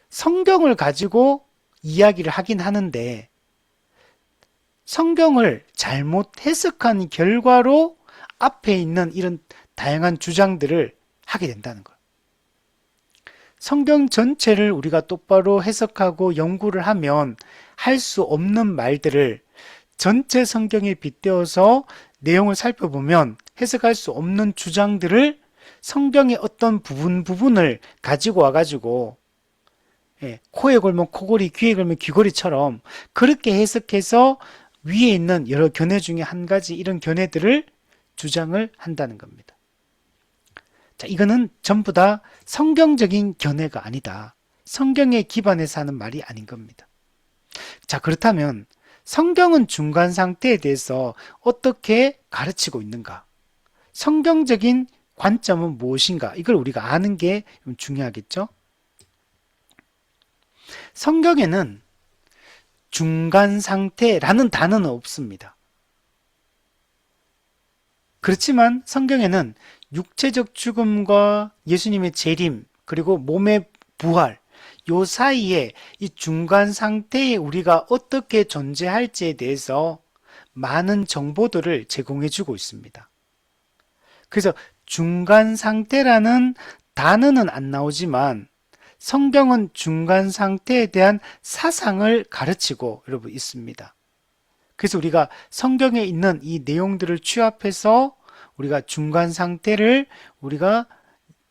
성경을 가지고 이야기를 하긴 하는데 성경을 잘못 해석한 결과로 앞에 있는 이런 다양한 주장들을 하게 된다는 거예요. 성경 전체를 우리가 똑바로 해석하고 연구를 하면 할 수 없는 말들을 전체 성경에 빗대어서 내용을 살펴보면 해석할 수 없는 주장들을 성경의 어떤 부분을 가지고 와가지고 코에 걸면 코걸이, 귀에 걸면 귀걸이처럼 그렇게 해석해서 위에 있는 여러 견해 중에 한 가지 이런 견해들을 주장을 한다는 겁니다. 자, 이거는 전부 다 성경적인 견해가 아니다. 성경에 기반해서 하는 말이 아닌 겁니다. 자, 그렇다면 성경은 중간 상태에 대해서 어떻게 가르치고 있는가? 성경적인 관점은 무엇인가? 이걸 우리가 아는 게 중요하겠죠? 성경에는 중간 상태라는 단어는 없습니다. 그렇지만 성경에는 육체적 죽음과 예수님의 재림, 그리고 몸의 부활, 요 사이에 이 중간 상태에 우리가 어떻게 존재할지에 대해서 많은 정보들을 제공해 주고 있습니다. 그래서 중간 상태라는 단어는 안 나오지만 성경은 중간 상태에 대한 사상을 가르치고 여러분 있습니다. 그래서 우리가 성경에 있는 이 내용들을 취합해서 우리가 중간 상태를 우리가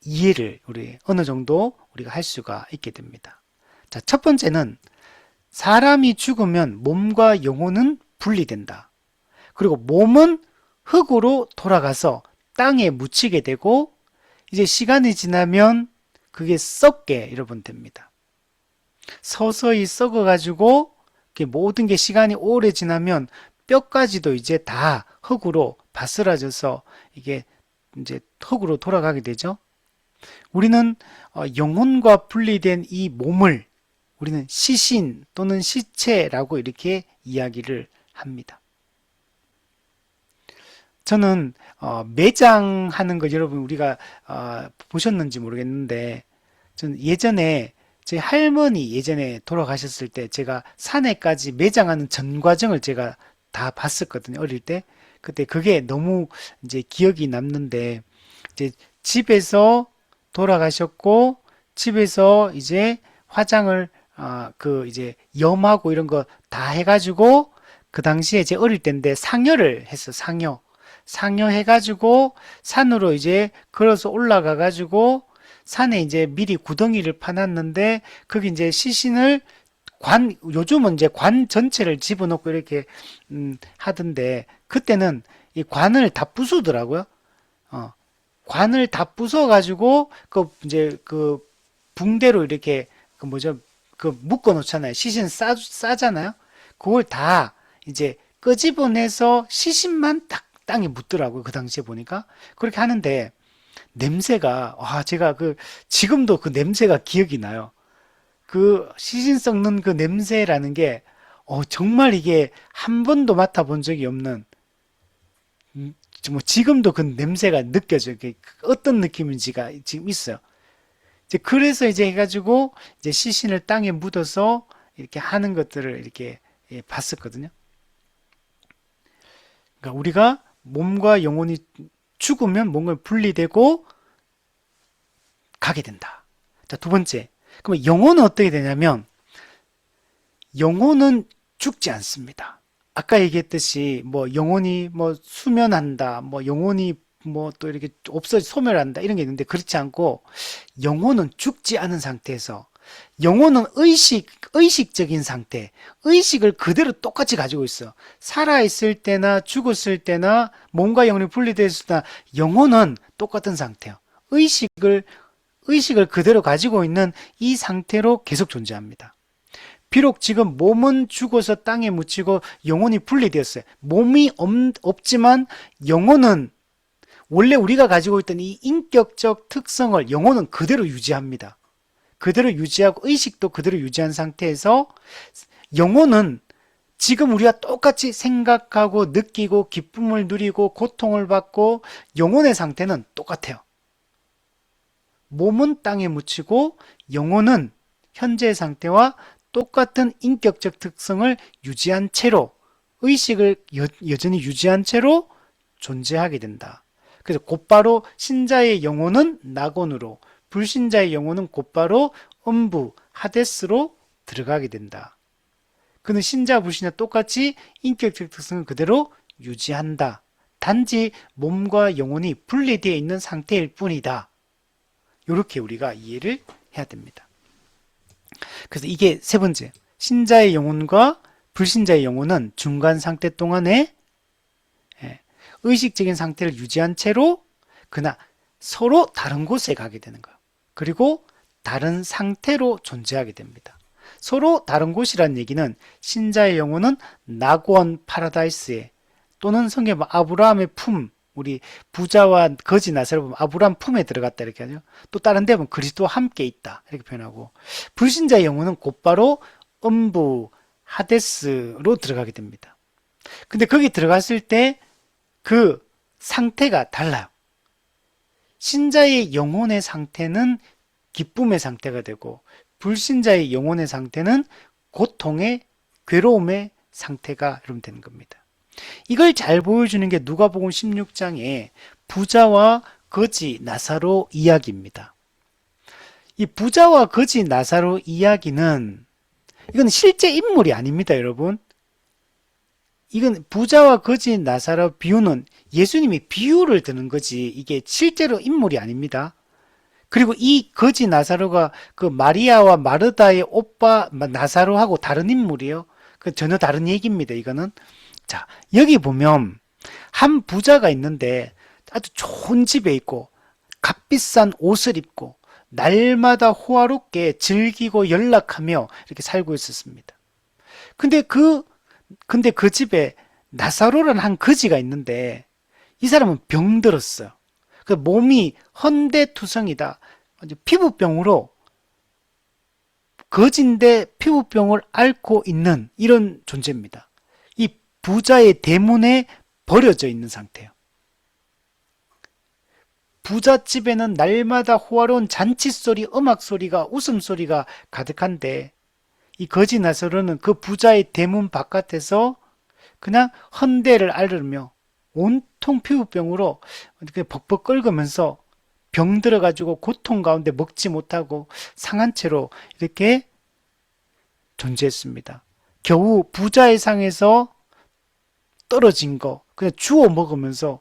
이해를 우리 어느 정도 우리가 할 수가 있게 됩니다. 자, 첫 번째는 사람이 죽으면 몸과 영혼은 분리된다. 그리고 몸은 흙으로 돌아가서 땅에 묻히게 되고 이제 시간이 지나면 그게 썩게 여러분 됩니다. 서서히 썩어가지고 모든 게 시간이 오래 지나면 뼈까지도 이제 다 흙으로 바스라져서 이게 이제 흙으로 돌아가게 되죠. 우리는 영혼과 분리된 이 몸을 우리는 시신 또는 시체라고 이렇게 이야기를 합니다. 저는 매장하는 거 여러분 우리가 보셨는지 모르겠는데 저는 예전에 제 할머니 예전에 돌아가셨을 때 제가 산에까지 매장하는 전 과정을 제가 다 봤었거든요. 어릴 때. 그때 그게 너무 이제 기억이 남는데 이제 집에서 돌아가셨고 집에서 이제 화장을 그 이제 염하고 이런 거 다 해가지고 그 당시에 제 어릴 때인데 상여를 했어. 상여 해가지고 산으로 이제 걸어서 올라가가지고 산에 이제 미리 구덩이를 파놨는데 거기 이제 시신을 요즘은 이제 관 전체를 집어넣고 이렇게 하던데 그때는 이 관을 다 부수더라고요. 관을 다 부숴가지고 그 이제 그 붕대로 이렇게 그 뭐죠 그 묶어 놓잖아요. 시신 싸잖아요. 그걸 다 이제 끄집어내서 시신만 딱 땅에 묻더라고요. 그 당시에 보니까 그렇게 하는데 냄새가 제가 지금도 그 냄새가 기억이 나요. 그 시신 썩는 그 냄새라는 게 정말 이게 한 번도 맡아본 적이 없는 뭐 지금도 그 냄새가 느껴져요. 어떤 느낌인지가 지금 있어요. 이제 그래서 이제 해가지고 이제 시신을 땅에 묻어서 이렇게 하는 것들을 이렇게 봤었거든요. 그러니까 우리가 몸과 영혼이 죽으면 몸을 분리되고 가게 된다. 자, 두 번째. 그럼 영혼은 어떻게 되냐면 영혼은 죽지 않습니다. 아까 얘기했듯이 뭐 영혼이 뭐 수면한다, 뭐 영혼이 뭐 또 이렇게 소멸한다 이런 게 있는데 그렇지 않고 영혼은 죽지 않은 상태에서 영혼은 의식적인 상태, 의식을 그대로 똑같이 가지고 있어. 살아있을 때나 죽었을 때나 몸과 영혼이 분리되었을 때나 영혼은 똑같은 상태예요. 의식을 그대로 가지고 있는 이 상태로 계속 존재합니다. 비록 지금 몸은 죽어서 땅에 묻히고 영혼이 분리되었어요. 몸이 없지만 영혼은 원래 우리가 가지고 있던 이 인격적 특성을 영혼은 그대로 유지합니다. 그대로 유지하고 의식도 그대로 유지한 상태에서 영혼은 지금 우리가 똑같이 생각하고 느끼고 기쁨을 누리고 고통을 받고 영혼의 상태는 똑같아요. 몸은 땅에 묻히고 영혼은 현재의 상태와 똑같은 인격적 특성을 유지한 채로 의식을 여전히 유지한 채로 존재하게 된다. 그래서 곧바로 신자의 영혼은 낙원으로 불신자의 영혼은 곧바로 음부, 하데스로 들어가게 된다. 그는 신자, 불신자 똑같이 인격적 특성을 그대로 유지한다. 단지 몸과 영혼이 분리되어 있는 상태일 뿐이다. 이렇게 우리가 이해를 해야 됩니다. 그래서 이게 세 번째, 신자의 영혼과 불신자의 영혼은 중간 상태 동안에 의식적인 상태를 유지한 채로 그러나 서로 다른 곳에 가게 되는 거예요. 그리고 다른 상태로 존재하게 됩니다. 서로 다른 곳이라는 얘기는 신자의 영혼은 낙원 파라다이스에 또는 성경 아브라함의 품, 우리 부자와 거지 나사를 보면 아브라함 품에 들어갔다 이렇게 하죠. 또 다른 데 보면 그리스도와 함께 있다 이렇게 표현하고 불신자의 영혼은 곧바로 음부 하데스로 들어가게 됩니다. 근데 거기 들어갔을 때 그 상태가 달라요. 신자의 영혼의 상태는 기쁨의 상태가 되고 불신자의 영혼의 상태는 고통의 괴로움의 상태가 여러분 되는 겁니다. 이걸 잘 보여주는 게 누가복음 16장의 부자와 거지 나사로 이야기입니다. 이 부자와 거지 나사로 이야기는 이건 실제 인물이 아닙니다, 여러분. 이건 부자와 거지 나사로 비유는 예수님이 비유를 드는 거지 이게 실제로 인물이 아닙니다. 그리고 이 거지 나사로가 그 마리아와 마르다의 오빠 나사로하고 다른 인물이에요. 그 전혀 다른 얘기입니다. 이거는. 자, 여기 보면 한 부자가 있는데 아주 좋은 집에 있고 값비싼 옷을 입고 날마다 호화롭게 즐기고 연락하며 이렇게 살고 있었습니다. 근데 그 집에 나사로라는 한 거지가 있는데 이 사람은 병들었어요. 그 몸이 헌대투성이다. 피부병으로 거진데 피부병을 앓고 있는 이런 존재입니다. 이 부자의 대문에 버려져 있는 상태예요. 부잣집에는 날마다 호화로운 잔치소리, 음악소리가, 웃음소리가 가득한데 이 거지 나사로는 그 부자의 대문 바깥에서 그냥 헌대를 앓으며 온통 피부병으로 이렇게 벅벅 끓으면서 병들어가지고 고통 가운데 먹지 못하고 상한 채로 이렇게 존재했습니다. 겨우 부자의 상에서 떨어진 거 그냥 주워 먹으면서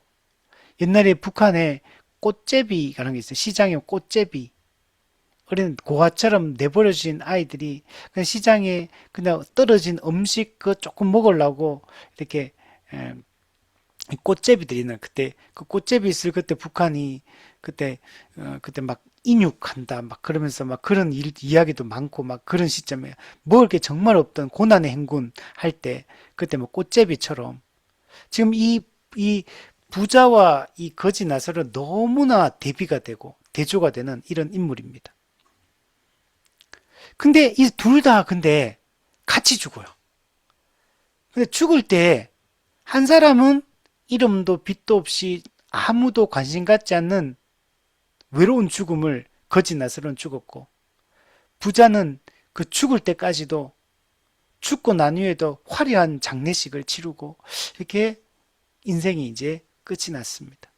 옛날에 북한에 꽃제비라는 게 있어요. 시장에 꽃제비. 어린 고아처럼 내버려진 아이들이 그냥 시장에 그냥 떨어진 음식 그 조금 먹으려고 이렇게 꽃제비들이 있는 그때 그 꽃제비 있을 그때 북한이 그때 막 인육한다 막 그러면서 막 그런 이야기도 많고 막 그런 시점에 먹을 게 정말 없던 고난의 행군 할 때 그때 뭐 꽃제비처럼 지금 이 부자와 이 거지 나사로 너무나 대비가 되고 대조가 되는 이런 인물입니다. 근데 이 둘 다 근데 같이 죽어요. 근데 죽을 때 한 사람은 이름도 빛도 없이 아무도 관심 갖지 않는 외로운 죽음을 거지 나사로는 죽었고 부자는 그 죽을 때까지도 죽고 난 후에도 화려한 장례식을 치르고 이렇게 인생이 이제 끝이 났습니다.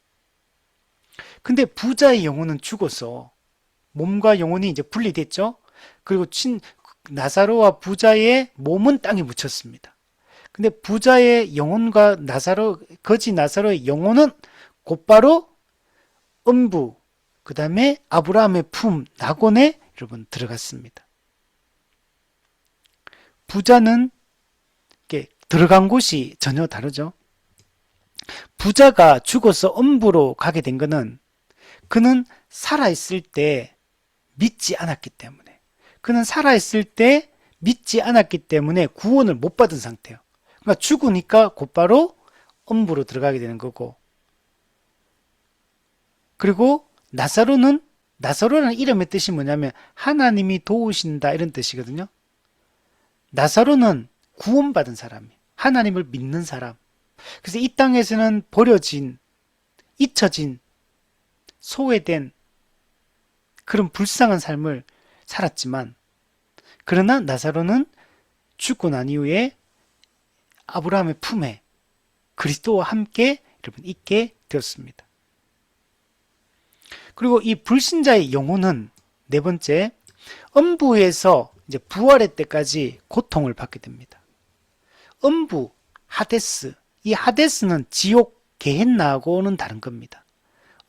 근데 부자의 영혼은 죽어서 몸과 영혼이 이제 분리됐죠. 그리고 나사로와 부자의 몸은 땅에 묻혔습니다. 근데 부자의 영혼과 거지 나사로의 영혼은 곧바로 음부, 그 다음에 아브라함의 품, 낙원에 여러분 들어갔습니다. 부자는 이렇게 들어간 곳이 전혀 다르죠. 부자가 죽어서 음부로 가게 된 것은 그는 살아있을 때 믿지 않았기 때문에 그는 살아있을 때 믿지 않았기 때문에 구원을 못 받은 상태예요. 그러니까 죽으니까 곧바로 음부로 들어가게 되는 거고 그리고 나사로라는 이름의 뜻이 뭐냐면 하나님이 도우신다 이런 뜻이거든요. 나사로는 구원받은 사람이에요. 하나님을 믿는 사람. 그래서 이 땅에서는 버려진, 잊혀진, 소외된 그런 불쌍한 삶을 살았지만 그러나 나사로는 죽고 난 이후에 아브라함의 품에 그리스도와 함께 여러분 있게 되었습니다. 그리고 이 불신자의 영혼은 네 번째 음부에서 이제 부활의 때까지 고통을 받게 됩니다. 음부, 하데스, 이 하데스는 지옥 게헨나하고는 다른 겁니다.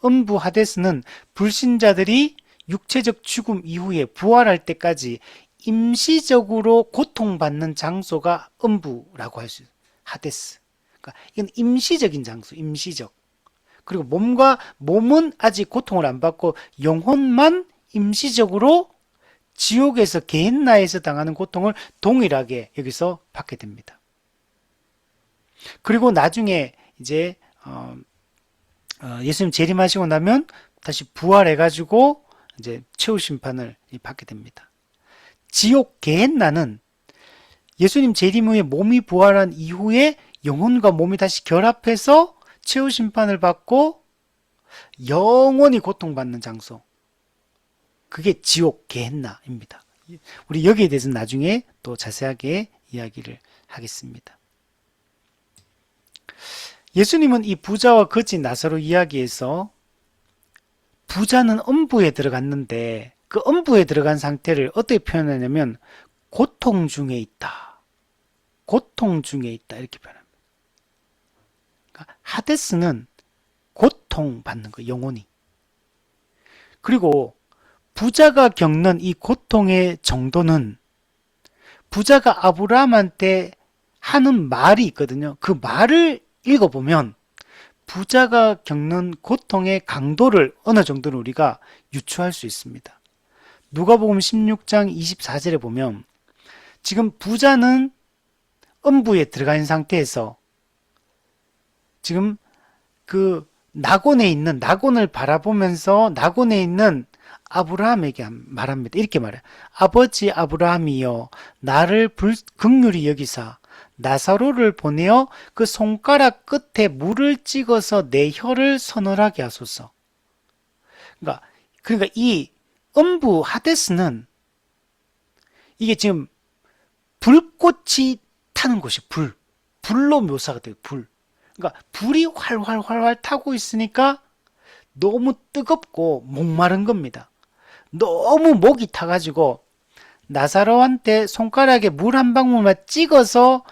음부 하데스는 불신자들이 육체적 죽음 이후에 부활할 때까지 임시적으로 고통받는 장소가 음부라고 할 수 있어요. 하데스. 그러니까 이건 임시적인 장소, 임시적. 그리고 몸은 아직 고통을 안 받고 영혼만 임시적으로 지옥에서 게헨나에서 당하는 고통을 동일하게 여기서 받게 됩니다. 그리고 나중에 이제 예수님 재림하시고 나면 다시 부활해가지고 이제 최후 심판을 받게 됩니다. 지옥 게헨나는 예수님 재림 후에 몸이 부활한 이후에 영혼과 몸이 다시 결합해서 최후 심판을 받고 영원히 고통받는 장소. 그게 지옥 게헨나입니다. 우리 여기에 대해서는 나중에 또 자세하게 이야기를 하겠습니다. 예수님은 이 부자와 거지 나사로 이야기에서 부자는 음부에 들어갔는데 그 음부에 들어간 상태를 어떻게 표현하냐면 고통 중에 있다. 고통 중에 있다. 이렇게 표현합니다. 그러니까 하데스는 고통받는 거, 영혼이. 그리고 부자가 겪는 이 고통의 정도는 부자가 아브라함한테 하는 말이 있거든요. 그 말을 읽어보면 부자가 겪는 고통의 강도를 어느 정도는 우리가 유추할 수 있습니다. 누가복음 16장 24절에 보면 지금 부자는 음부에 들어가 있는 상태에서 지금 그 낙원을 바라보면서 낙원에 있는 아브라함에게 말합니다. 이렇게 말해요. 아버지 아브라함이여 나를 긍휼히 여기사 나사로를 보내어 그 손가락 끝에 물을 찍어서 내 혀를 서늘하게 하소서. 그러니까 이 음부 하데스는 이게 지금 불꽃이 타는 곳이 불로 묘사가 돼요. 그러니까 불이 활활 타고 있으니까 너무 뜨겁고 목마른 겁니다. 너무 목이 타가지고 나사로한테 손가락에 물 한 방울만 찍어서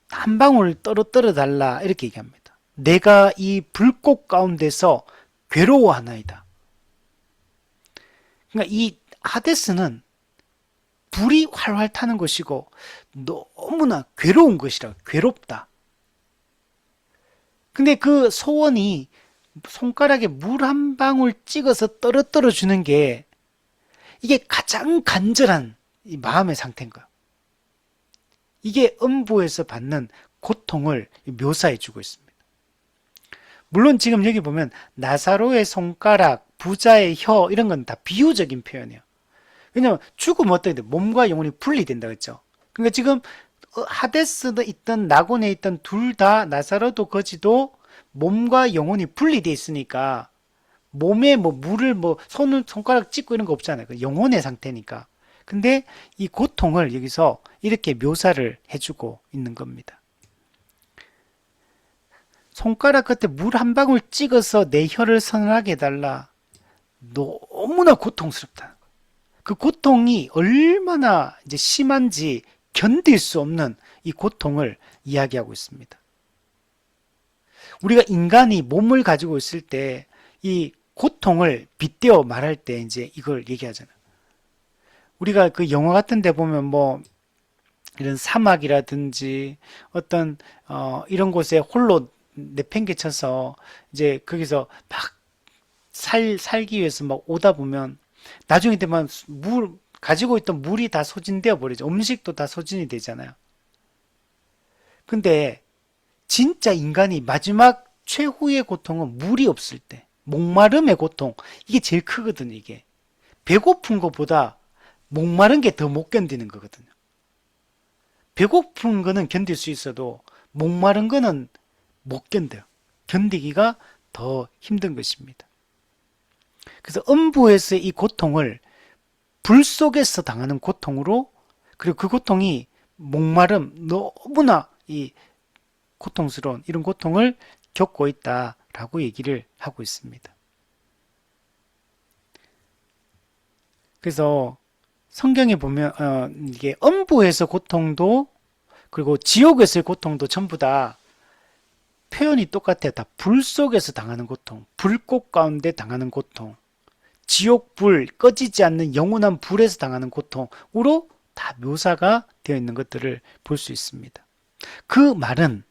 한 방울 떨어 달라 이렇게 얘기합니다. 내가 이 불꽃 가운데서 괴로워하나이다. 그러니까 이 하데스는 불이 활활 타는 것이고 너무나 괴로운 것이라 괴롭다. 근데 그 소원이 손가락에 물 한 방울 찍어서 떨어 주는 게 이게 가장 간절한 이 마음의 상태인 거예요. 이게 음부에서 받는 고통을 묘사해 주고 있습니다. 물론 지금 여기 보면 나사로의 손가락, 부자의 혀 이런 건 다 비유적인 표현이에요. 왜냐하면 죽으면 어떻게 돼? 몸과 영혼이 분리된다 그랬죠. 그러니까 지금 하데스도 있던 낙원에 있던 둘 다 나사로도 거지도 몸과 영혼이 분리돼 있으니까 몸에 뭐 물을 뭐 손가락 찍고 이런 거 없잖아요. 그 영혼의 상태니까. 근데 이 고통을 여기서 이렇게 묘사를 해주고 있는 겁니다. 손가락 끝에 물 한 방울 찍어서 내 혀를 서늘하게 해달라. 너무나 고통스럽다. 그 고통이 얼마나 이제 심한지 견딜 수 없는 이 고통을 이야기하고 있습니다. 우리가 인간이 몸을 가지고 있을 때 이 고통을 빗대어 말할 때 이제 이걸 얘기하잖아요. 우리가 그 영화 같은 데 보면 뭐 이런 사막이라든지 어떤 이런 곳에 홀로 내팽개쳐서 이제 거기서 막 살기 위해서 막 오다 보면 나중에 되면 가지고 있던 물이 다 소진되어 버리죠. 음식도 다 소진이 되잖아요. 근데 진짜 인간이 마지막 최후의 고통은 물이 없을 때, 목마름의 고통, 이게 제일 크거든요, 이게. 배고픈 것보다 목마른 게 더 못 견디는 거거든요. 배고픈 거는 견딜 수 있어도 목마른 거는 못 견뎌요. 견디기가 더 힘든 것입니다. 그래서 음부에서의 이 고통을 불 속에서 당하는 고통으로, 그리고 그 고통이 목마름, 너무나 이 고통스러운 이런 고통을 겪고 있다라고 얘기를 하고 있습니다. 그래서 성경에 보면 이게 음부에서 고통도 그리고 지옥에서의 고통도 전부 다 표현이 똑같아요. 다 불 속에서 당하는 고통, 불꽃 가운데 당하는 고통, 지옥불, 꺼지지 않는 영원한 불에서 당하는 고통으로 다 묘사가 되어 있는 것들을 볼 수 있습니다. 그 말은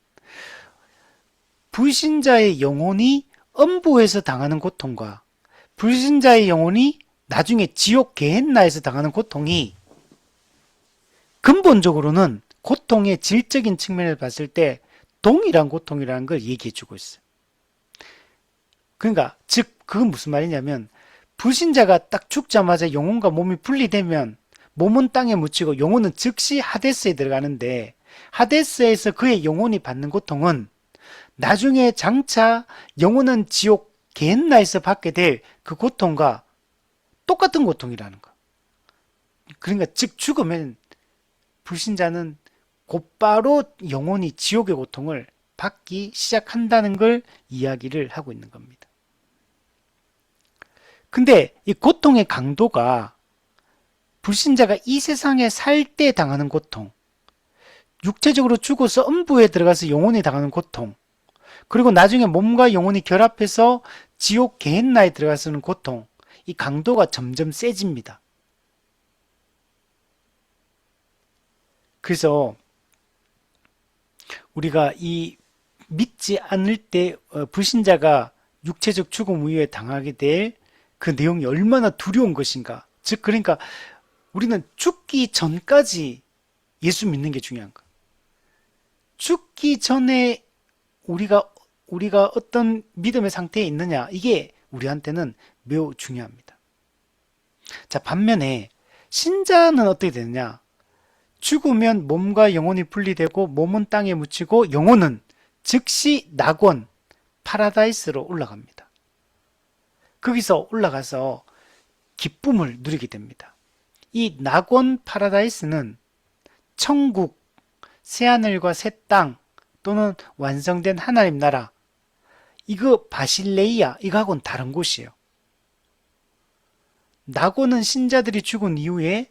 불신자의 영혼이 음부에서 당하는 고통과 불신자의 영혼이 나중에 지옥 게헨나에서 당하는 고통이 근본적으로는 고통의 질적인 측면을 봤을 때 동일한 고통이라는 걸 얘기해 주고 있어요. 그러니까 즉 그건 무슨 말이냐면 불신자가 딱 죽자마자 영혼과 몸이 분리되면 몸은 땅에 묻히고 영혼은 즉시 하데스에 들어가는데 하데스에서 그의 영혼이 받는 고통은 나중에 장차 영혼은 지옥 게헨나에서 받게 될 그 고통과 똑같은 고통이라는 거. 그러니까 즉 죽으면 불신자는 곧바로 영혼이 지옥의 고통을 받기 시작한다는 걸 이야기를 하고 있는 겁니다. 근데 이 고통의 강도가 불신자가 이 세상에 살 때 당하는 고통, 육체적으로 죽어서 음부에 들어가서 영혼이 당하는 고통, 그리고 나중에 몸과 영혼이 결합해서 지옥 게헨나에 들어가서는 고통, 이 강도가 점점 세집니다. 그래서 우리가 이 믿지 않을 때 불신자가 육체적 죽음 이후에 당하게 될 그 내용이 얼마나 두려운 것인가. 즉 그러니까 우리는 죽기 전까지 예수 믿는 게 중요한 거예요. 죽기 전에 우리가 어떤 믿음의 상태에 있느냐, 이게 우리한테는 매우 중요합니다. 자, 반면에 신자는 어떻게 되느냐? 죽으면 몸과 영혼이 분리되고 몸은 땅에 묻히고 영혼은 즉시 낙원, 파라다이스로 올라갑니다. 거기서 올라가서 기쁨을 누리게 됩니다. 이 낙원 파라다이스는 천국, 새하늘과 새 땅 또는 완성된 하나님 나라, 이거 바실레이아, 이거하고는 다른 곳이에요. 낙원은 신자들이 죽은 이후에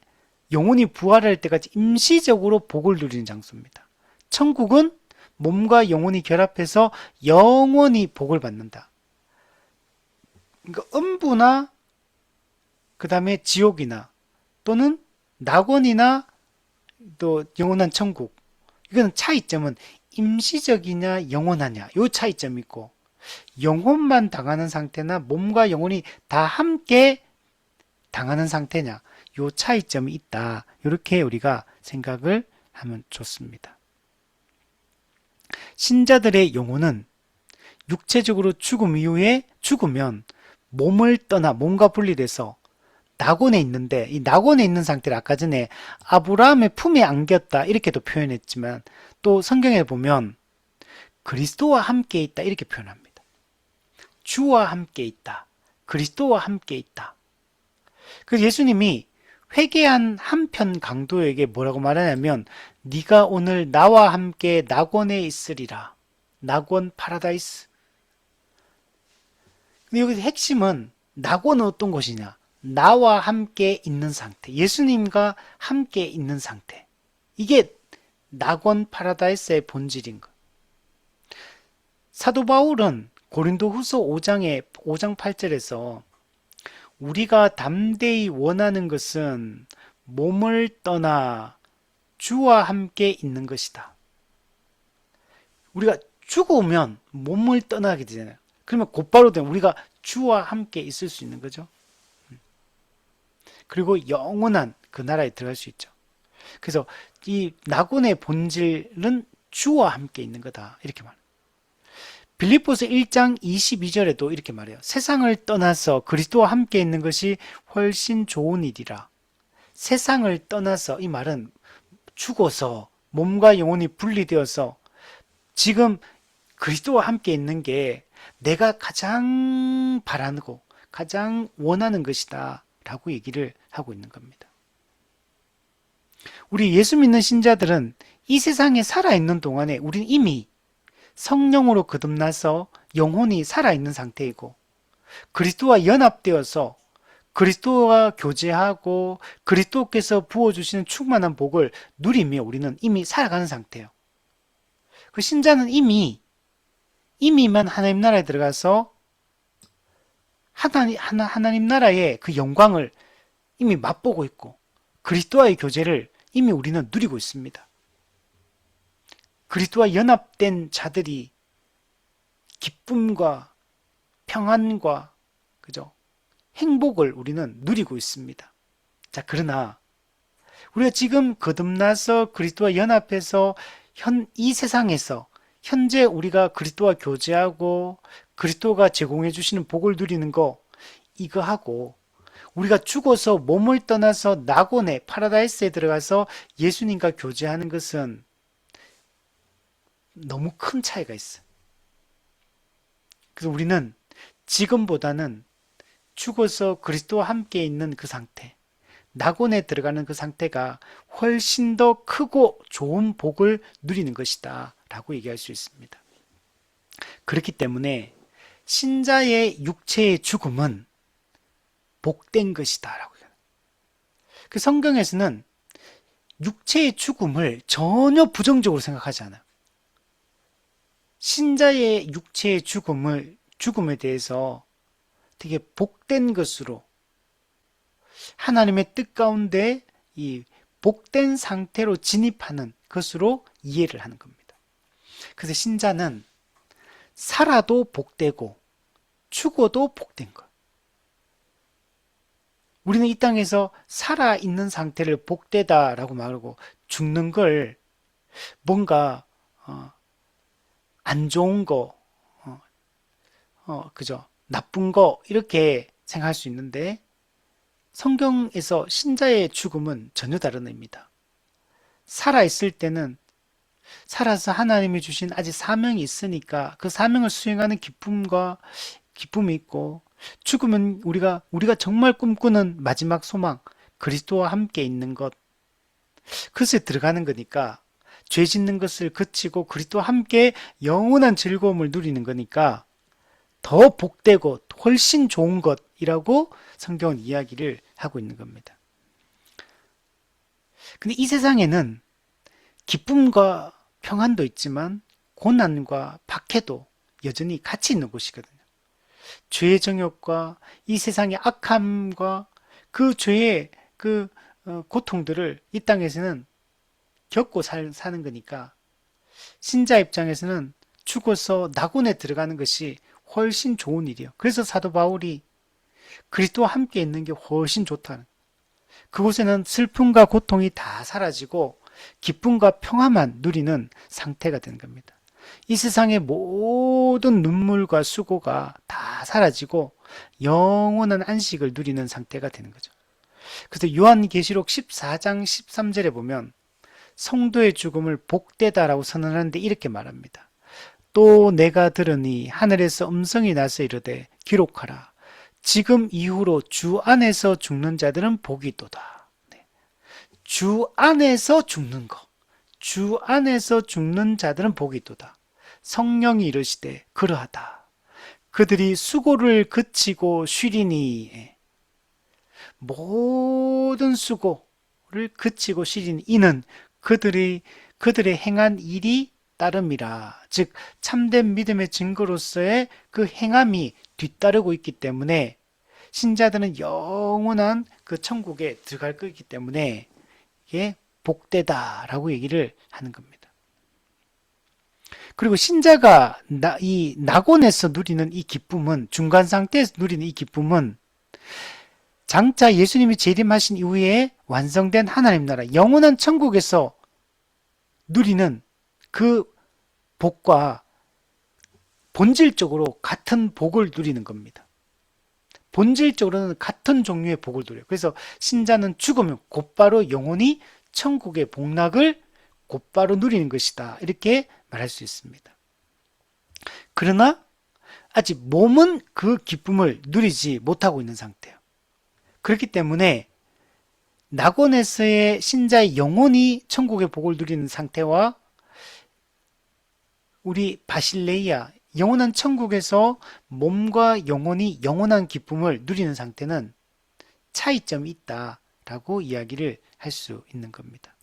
영혼이 부활할 때까지 임시적으로 복을 누리는 장소입니다. 천국은 몸과 영혼이 결합해서 영원히 복을 받는다. 그러니까 음부나 그 다음에 지옥이나 또는 낙원이나 또 영원한 천국, 이거는 차이점은 임시적이냐 영원하냐, 요 차이점이 있고, 영혼만 당하는 상태나 몸과 영혼이 다 함께 당하는 상태냐, 요 차이점이 있다. 이렇게 우리가 생각을 하면 좋습니다. 신자들의 영혼은 육체적으로 죽음 이후에 죽으면 몸을 떠나 몸과 분리돼서 낙원에 있는데, 이 낙원에 있는 상태를 아까 전에 아브라함의 품에 안겼다 이렇게도 표현했지만, 또 성경에 보면 그리스도와 함께 있다 이렇게 표현합니다. 주와 함께 있다, 그리스도와 함께 있다. 그래서 예수님이 회개한 한편 강도에게 뭐라고 말하냐면, 네가 오늘 나와 함께 낙원에 있으리라. 낙원 파라다이스. 근데 여기서 핵심은 낙원은 어떤 곳이냐? 나와 함께 있는 상태, 예수님과 함께 있는 상태. 이게 낙원 파라다이스의 본질인 것. 사도 바울은 고린도 후서 5장 8절에서 우리가 담대히 원하는 것은 몸을 떠나 주와 함께 있는 것이다. 우리가 죽으면 몸을 떠나게 되잖아요. 그러면 곧바로 우리가 주와 함께 있을 수 있는 거죠. 그리고 영원한 그 나라에 들어갈 수 있죠. 그래서 이 낙원의 본질은 주와 함께 있는 거다, 이렇게 말합니다. 빌립보서 1장 22절에도 이렇게 말해요. 세상을 떠나서 그리스도와 함께 있는 것이 훨씬 좋은 일이라. 세상을 떠나서, 이 말은 죽어서 몸과 영혼이 분리되어서 지금 그리스도와 함께 있는 게 내가 가장 바라고 가장 원하는 것이다 라고 얘기를 하고 있는 겁니다. 우리 예수 믿는 신자들은 이 세상에 살아있는 동안에 우리는 이미 성령으로 거듭나서 영혼이 살아있는 상태이고, 그리스도와 연합되어서 그리스도와 교제하고 그리스도께서 부어주시는 충만한 복을 누리며 우리는 이미 살아가는 상태예요. 그 신자는 이미만 하나님 나라에 들어가서 하나님 나라의 그 영광을 이미 맛보고 있고, 그리스도와의 교제를 이미 우리는 누리고 있습니다. 그리스도와 연합된 자들이 기쁨과 평안과 그죠? 행복을 우리는 누리고 있습니다. 자, 그러나 우리가 지금 거듭나서 그리스도와 연합해서 이 세상에서 현재 우리가 그리스도와 교제하고 그리스도가 제공해 주시는 복을 누리는 거, 이거 하고 우리가 죽어서 몸을 떠나서 낙원에 파라다이스에 들어가서 예수님과 교제하는 것은 너무 큰 차이가 있어요. 그래서 우리는 지금보다는 죽어서 그리스도와 함께 있는 그 상태, 낙원에 들어가는 그 상태가 훨씬 더 크고 좋은 복을 누리는 것이다 라고 얘기할 수 있습니다. 그렇기 때문에 신자의 육체의 죽음은 복된 것이다 라고 얘기합니다. 그 성경에서는 육체의 죽음을 전혀 부정적으로 생각하지 않아요. 신자의 육체의 죽음에 대해서 되게 복된 것으로 하나님의 뜻 가운데 이 복된 상태로 진입하는 것으로 이해를 하는 겁니다. 그래서 신자는 살아도 복되고 죽어도 복된 것. 우리는 이 땅에서 살아있는 상태를 복되다라고 말하고 죽는 걸 뭔가 안 좋은 거, 그죠? 나쁜 거 이렇게 생각할 수 있는데 성경에서 신자의 죽음은 전혀 다른 의미다. 살아있을 때는 살아서 하나님이 주신 아직 사명이 있으니까 그 사명을 수행하는 기쁨이 있고 죽으면 우리가 정말 꿈꾸는 마지막 소망 그리스도와 함께 있는 것 그것에 들어가는 거니까 죄 짓는 것을 그치고 그리스도와 함께 영원한 즐거움을 누리는 거니까 더 복되고 훨씬 좋은 것이라고 성경은 이야기를 하고 있는 겁니다. 근데 이 세상에는 기쁨과 평안도 있지만 고난과 박해도 여전히 같이 있는 곳이거든요. 죄의 정욕과 이 세상의 악함과 그 죄의 고통들을 이 땅에서는 겪고 사는 거니까 신자 입장에서는 죽어서 낙원에 들어가는 것이 훨씬 좋은 일이에요. 그래서 사도 바울이 그리스도와 함께 있는 게 훨씬 좋다는. 그곳에는 슬픔과 고통이 다 사라지고 기쁨과 평화만 누리는 상태가 되는 겁니다. 이 세상의 모든 눈물과 수고가 다 사라지고 영원한 안식을 누리는 상태가 되는 거죠. 그래서 요한계시록 14장 13절에 보면 성도의 죽음을 복되다라고 선언하는데 이렇게 말합니다. 또 내가 들으니 하늘에서 음성이 나서 이르되 기록하라. 지금 이후로 주 안에서 죽는 자들은 복이 있도다. 네. 주 안에서 죽는 것. 주 안에서 죽는 자들은 복이 있도다. 성령이 이르시되 그러하다. 그들이 수고를 그치고 쉬리니 모든 수고를 그치고 쉬리니 이는 그들의 행한 일이 따름이라. 즉 참된 믿음의 증거로서의 그 행함이 뒤따르고 있기 때문에 신자들은 영원한 그 천국에 들어갈 거기 때문에 이게 복되다라고 얘기를 하는 겁니다. 그리고 신자가 이 낙원에서 누리는 이 기쁨은 중간 상태에서 누리는 이 기쁨은 장차 예수님이 재림하신 이후에 완성된 하나님 나라 영원한 천국에서 누리는 그 복과 본질적으로 같은 복을 누리는 겁니다. 본질적으로는 같은 종류의 복을 누려요. 그래서 신자는 죽으면 곧바로 영원히 천국의 복락을 곧바로 누리는 것이다. 이렇게 말할 수 있습니다. 그러나 아직 몸은 그 기쁨을 누리지 못하고 있는 상태예요. 그렇기 때문에 낙원에서의 신자의 영혼이 천국의 복을 누리는 상태와 우리 바실레이아 영원한 천국에서 몸과 영혼이 영원한 기쁨을 누리는 상태는 차이점이 있다라고 이야기를 할 수 있는 겁니다.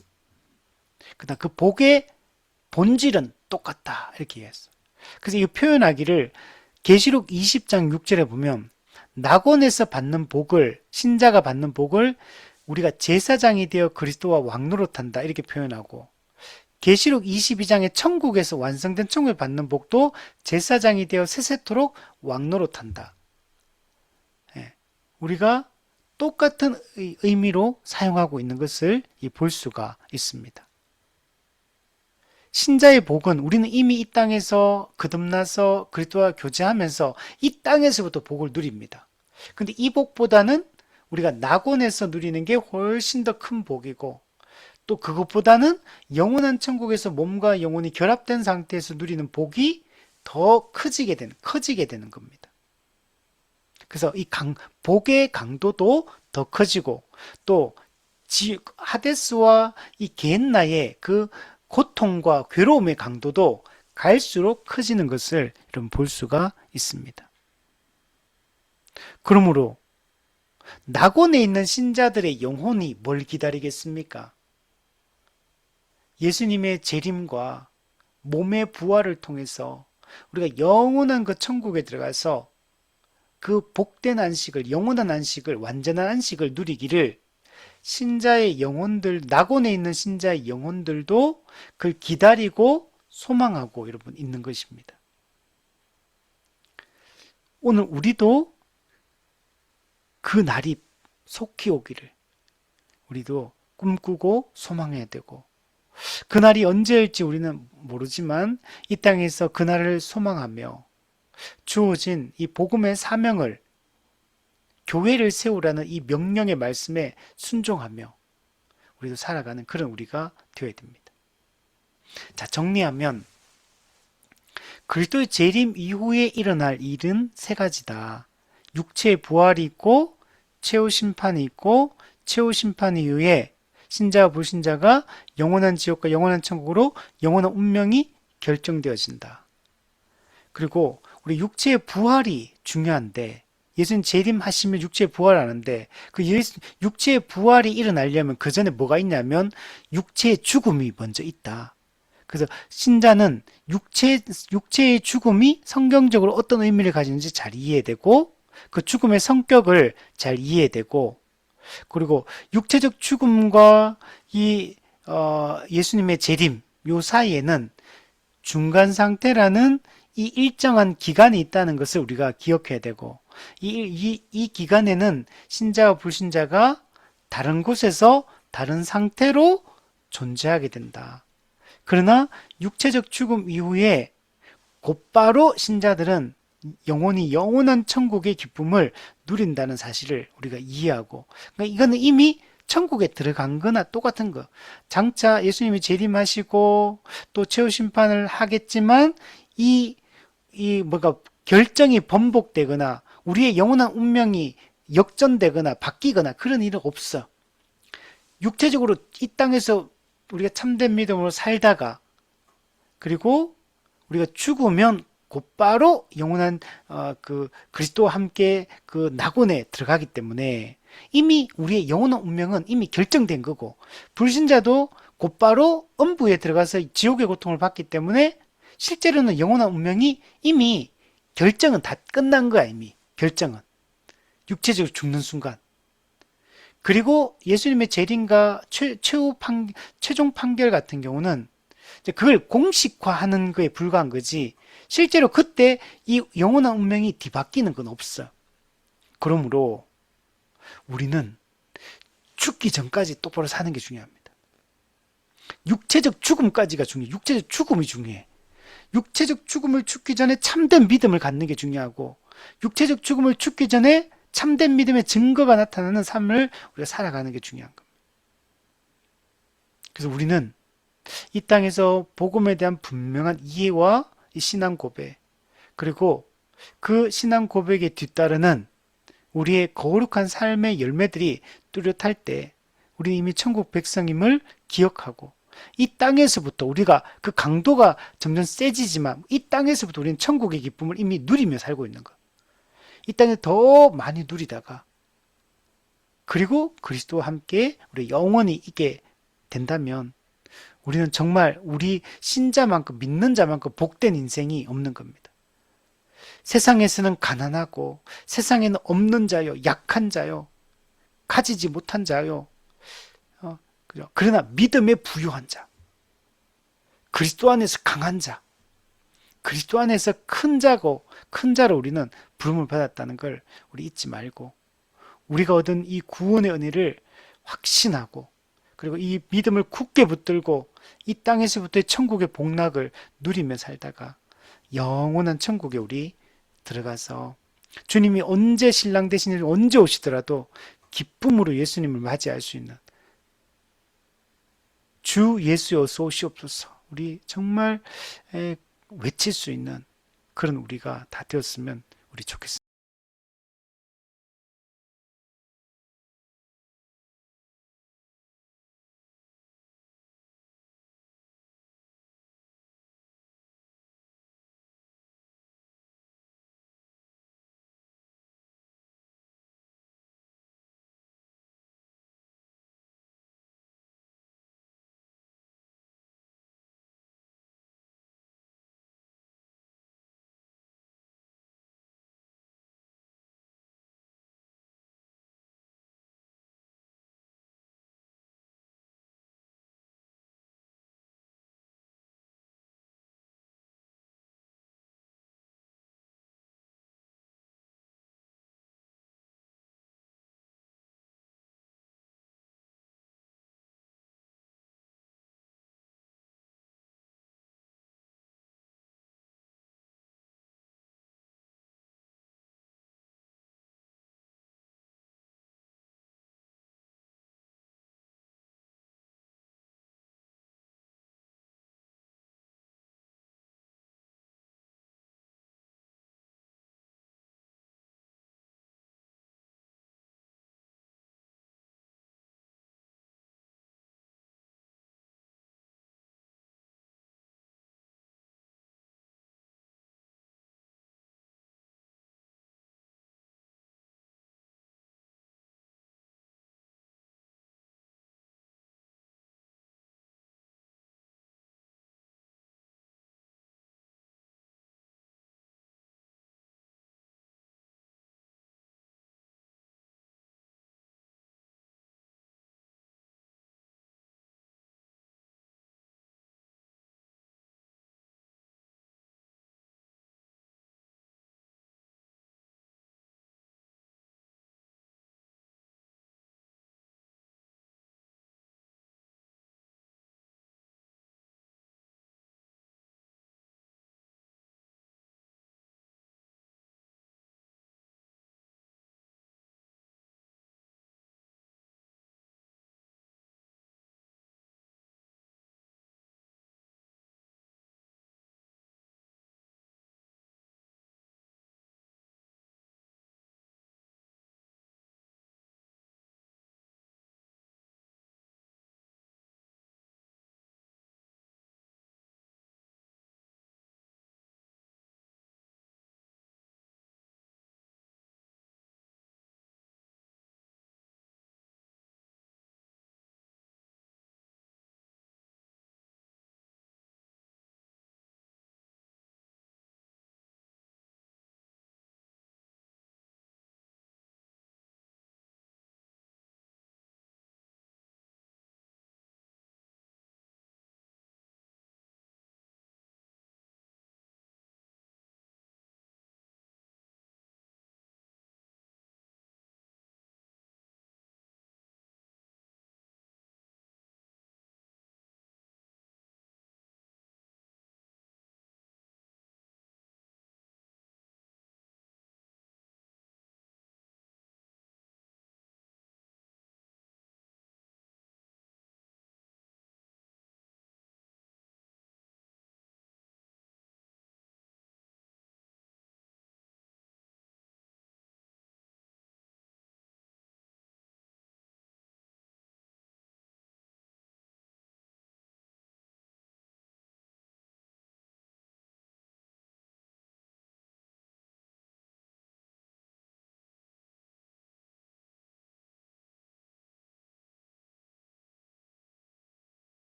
그다음 그 복의 본질은 똑같다 이렇게 이해했어. 그래서 이 표현하기를 계시록 20장 6절에 보면 낙원에서 받는 복을 신자가 받는 복을 우리가 제사장이 되어 그리스도와 왕노릇한다 이렇게 표현하고 계시록 22장의 천국에서 완성된 천국을 받는 복도 제사장이 되어 세세토록 왕노릇한다. 우리가 똑같은 의미로 사용하고 있는 것을 볼 수가 있습니다. 신자의 복은 우리는 이미 이 땅에서 거듭나서 그리스도와 교제하면서 이 땅에서부터 복을 누립니다. 근데 이 복보다는 우리가 낙원에서 누리는 게 훨씬 더 큰 복이고 또 그것보다는 영원한 천국에서 몸과 영혼이 결합된 상태에서 누리는 복이 더 커지게 되는 겁니다. 그래서 이 복의 강도도 더 커지고 또 하데스와 이 게헨나의 그 고통과 괴로움의 강도도 갈수록 커지는 것을 여러분 볼 수가 있습니다. 그러므로 낙원에 있는 신자들의 영혼이 뭘 기다리겠습니까? 예수님의 재림과 몸의 부활을 통해서 우리가 영원한 그 천국에 들어가서 그 복된 안식을, 영원한 안식을, 완전한 안식을 누리기를 신자의 영혼들, 낙원에 있는 신자의 영혼들도 그걸 기다리고 소망하고 여러분 있는 것입니다. 오늘 우리도 그 날이 속히 오기를 우리도 꿈꾸고 소망해야 되고, 그날이 언제일지 우리는 모르지만 이 땅에서 그날을 소망하며 주어진 이 복음의 사명을, 교회를 세우라는 이 명령의 말씀에 순종하며 우리도 살아가는 그런 우리가 되어야 됩니다. 자, 정리하면 그리스도의 재림 이후에 일어날 일은 세 가지다. 육체의 부활이 있고, 최후 심판이 있고, 최후 심판 이후에 신자와 불신자가 영원한 지옥과 영원한 천국으로 영원한 운명이 결정되어진다. 그리고 우리 육체의 부활이 중요한데, 예수님 재림하시면 육체의 부활하는데, 육체의 부활이 일어나려면 그 전에 뭐가 있냐면 육체의 죽음이 먼저 있다. 그래서 신자는 육체의 죽음이 성경적으로 어떤 의미를 가지는지 잘 이해되고, 그 죽음의 성격을 잘 이해되고, 그리고 육체적 죽음과 예수님의 재림 요 사이에는 중간 상태라는 이 일정한 기간이 있다는 것을 우리가 기억해야 되고, 이 기간에는 신자와 불신자가 다른 곳에서 다른 상태로 존재하게 된다. 그러나 육체적 죽음 이후에 곧바로 신자들은 영원히 영원한 천국의 기쁨을 누린다는 사실을 우리가 이해하고, 그러니까 이거는 이미 천국에 들어간 거나 똑같은 거. 장차 예수님이 재림하시고 또 최후 심판을 하겠지만 결정이 번복되거나 우리의 영원한 운명이 역전되거나 바뀌거나 그런 일은 없어. 육체적으로 이 땅에서 우리가 참된 믿음으로 살다가, 그리고 우리가 죽으면 곧바로 영원한 그리스도와 함께 그 낙원에 들어가기 때문에 이미 우리의 영원한 운명은 이미 결정된 거고, 불신자도 곧바로 음부에 들어가서 지옥의 고통을 받기 때문에 실제로는 영원한 운명이 이미 결정은 다 끝난 거야. 이미 결정은 육체적으로 죽는 순간. 그리고 예수님의 재림과 최종 판결 같은 경우는 그걸 공식화하는 거에 불과한 거지, 실제로 그때 이 영원한 운명이 뒤바뀌는 건 없어. 그러므로 우리는 죽기 전까지 똑바로 사는 게 중요합니다. 육체적 죽음까지가 중요해. 육체적 죽음이 중요해. 육체적 죽음을 죽기 전에 참된 믿음을 갖는 게 중요하고, 육체적 죽음을 죽기 전에 참된 믿음의 증거가 나타나는 삶을 우리가 살아가는 게 중요한 겁니다. 그래서 우리는 이 땅에서 복음에 대한 분명한 이해와 이 신앙 고백, 그리고 그 신앙 고백에 뒤따르는 우리의 거룩한 삶의 열매들이 뚜렷할 때 우리는 이미 천국 백성임을 기억하고, 이 땅에서부터 우리가 그 강도가 점점 세지지만 이 땅에서부터 우리는 천국의 기쁨을 이미 누리며 살고 있는 것. 이 땅에 더 많이 누리다가, 그리고 그리스도와 함께 우리 영원히 있게 된다면 우리는 정말 우리 신자만큼, 믿는 자만큼 복된 인생이 없는 겁니다. 세상에서는 가난하고, 세상에는 없는 자요, 약한 자요, 가지지 못한 자요, 그러나 믿음에 부유한 자, 그리스도 안에서 강한 자, 그리스도 안에서 큰 자로 우리는 부름을 받았다는 걸 우리 잊지 말고, 우리가 얻은 이 구원의 은혜를 확신하고, 그리고 이 믿음을 굳게 붙들고 이 땅에서부터의 천국의 복락을 누리며 살다가 영원한 천국에 우리 들어가서 주님이 언제 신랑 되시는지, 언제 오시더라도 기쁨으로 예수님을 맞이할 수 있는, 주 예수여 어서 오시옵소서, 우리 정말 외칠 수 있는 그런 우리가 다 되었으면 우리 좋겠습니다.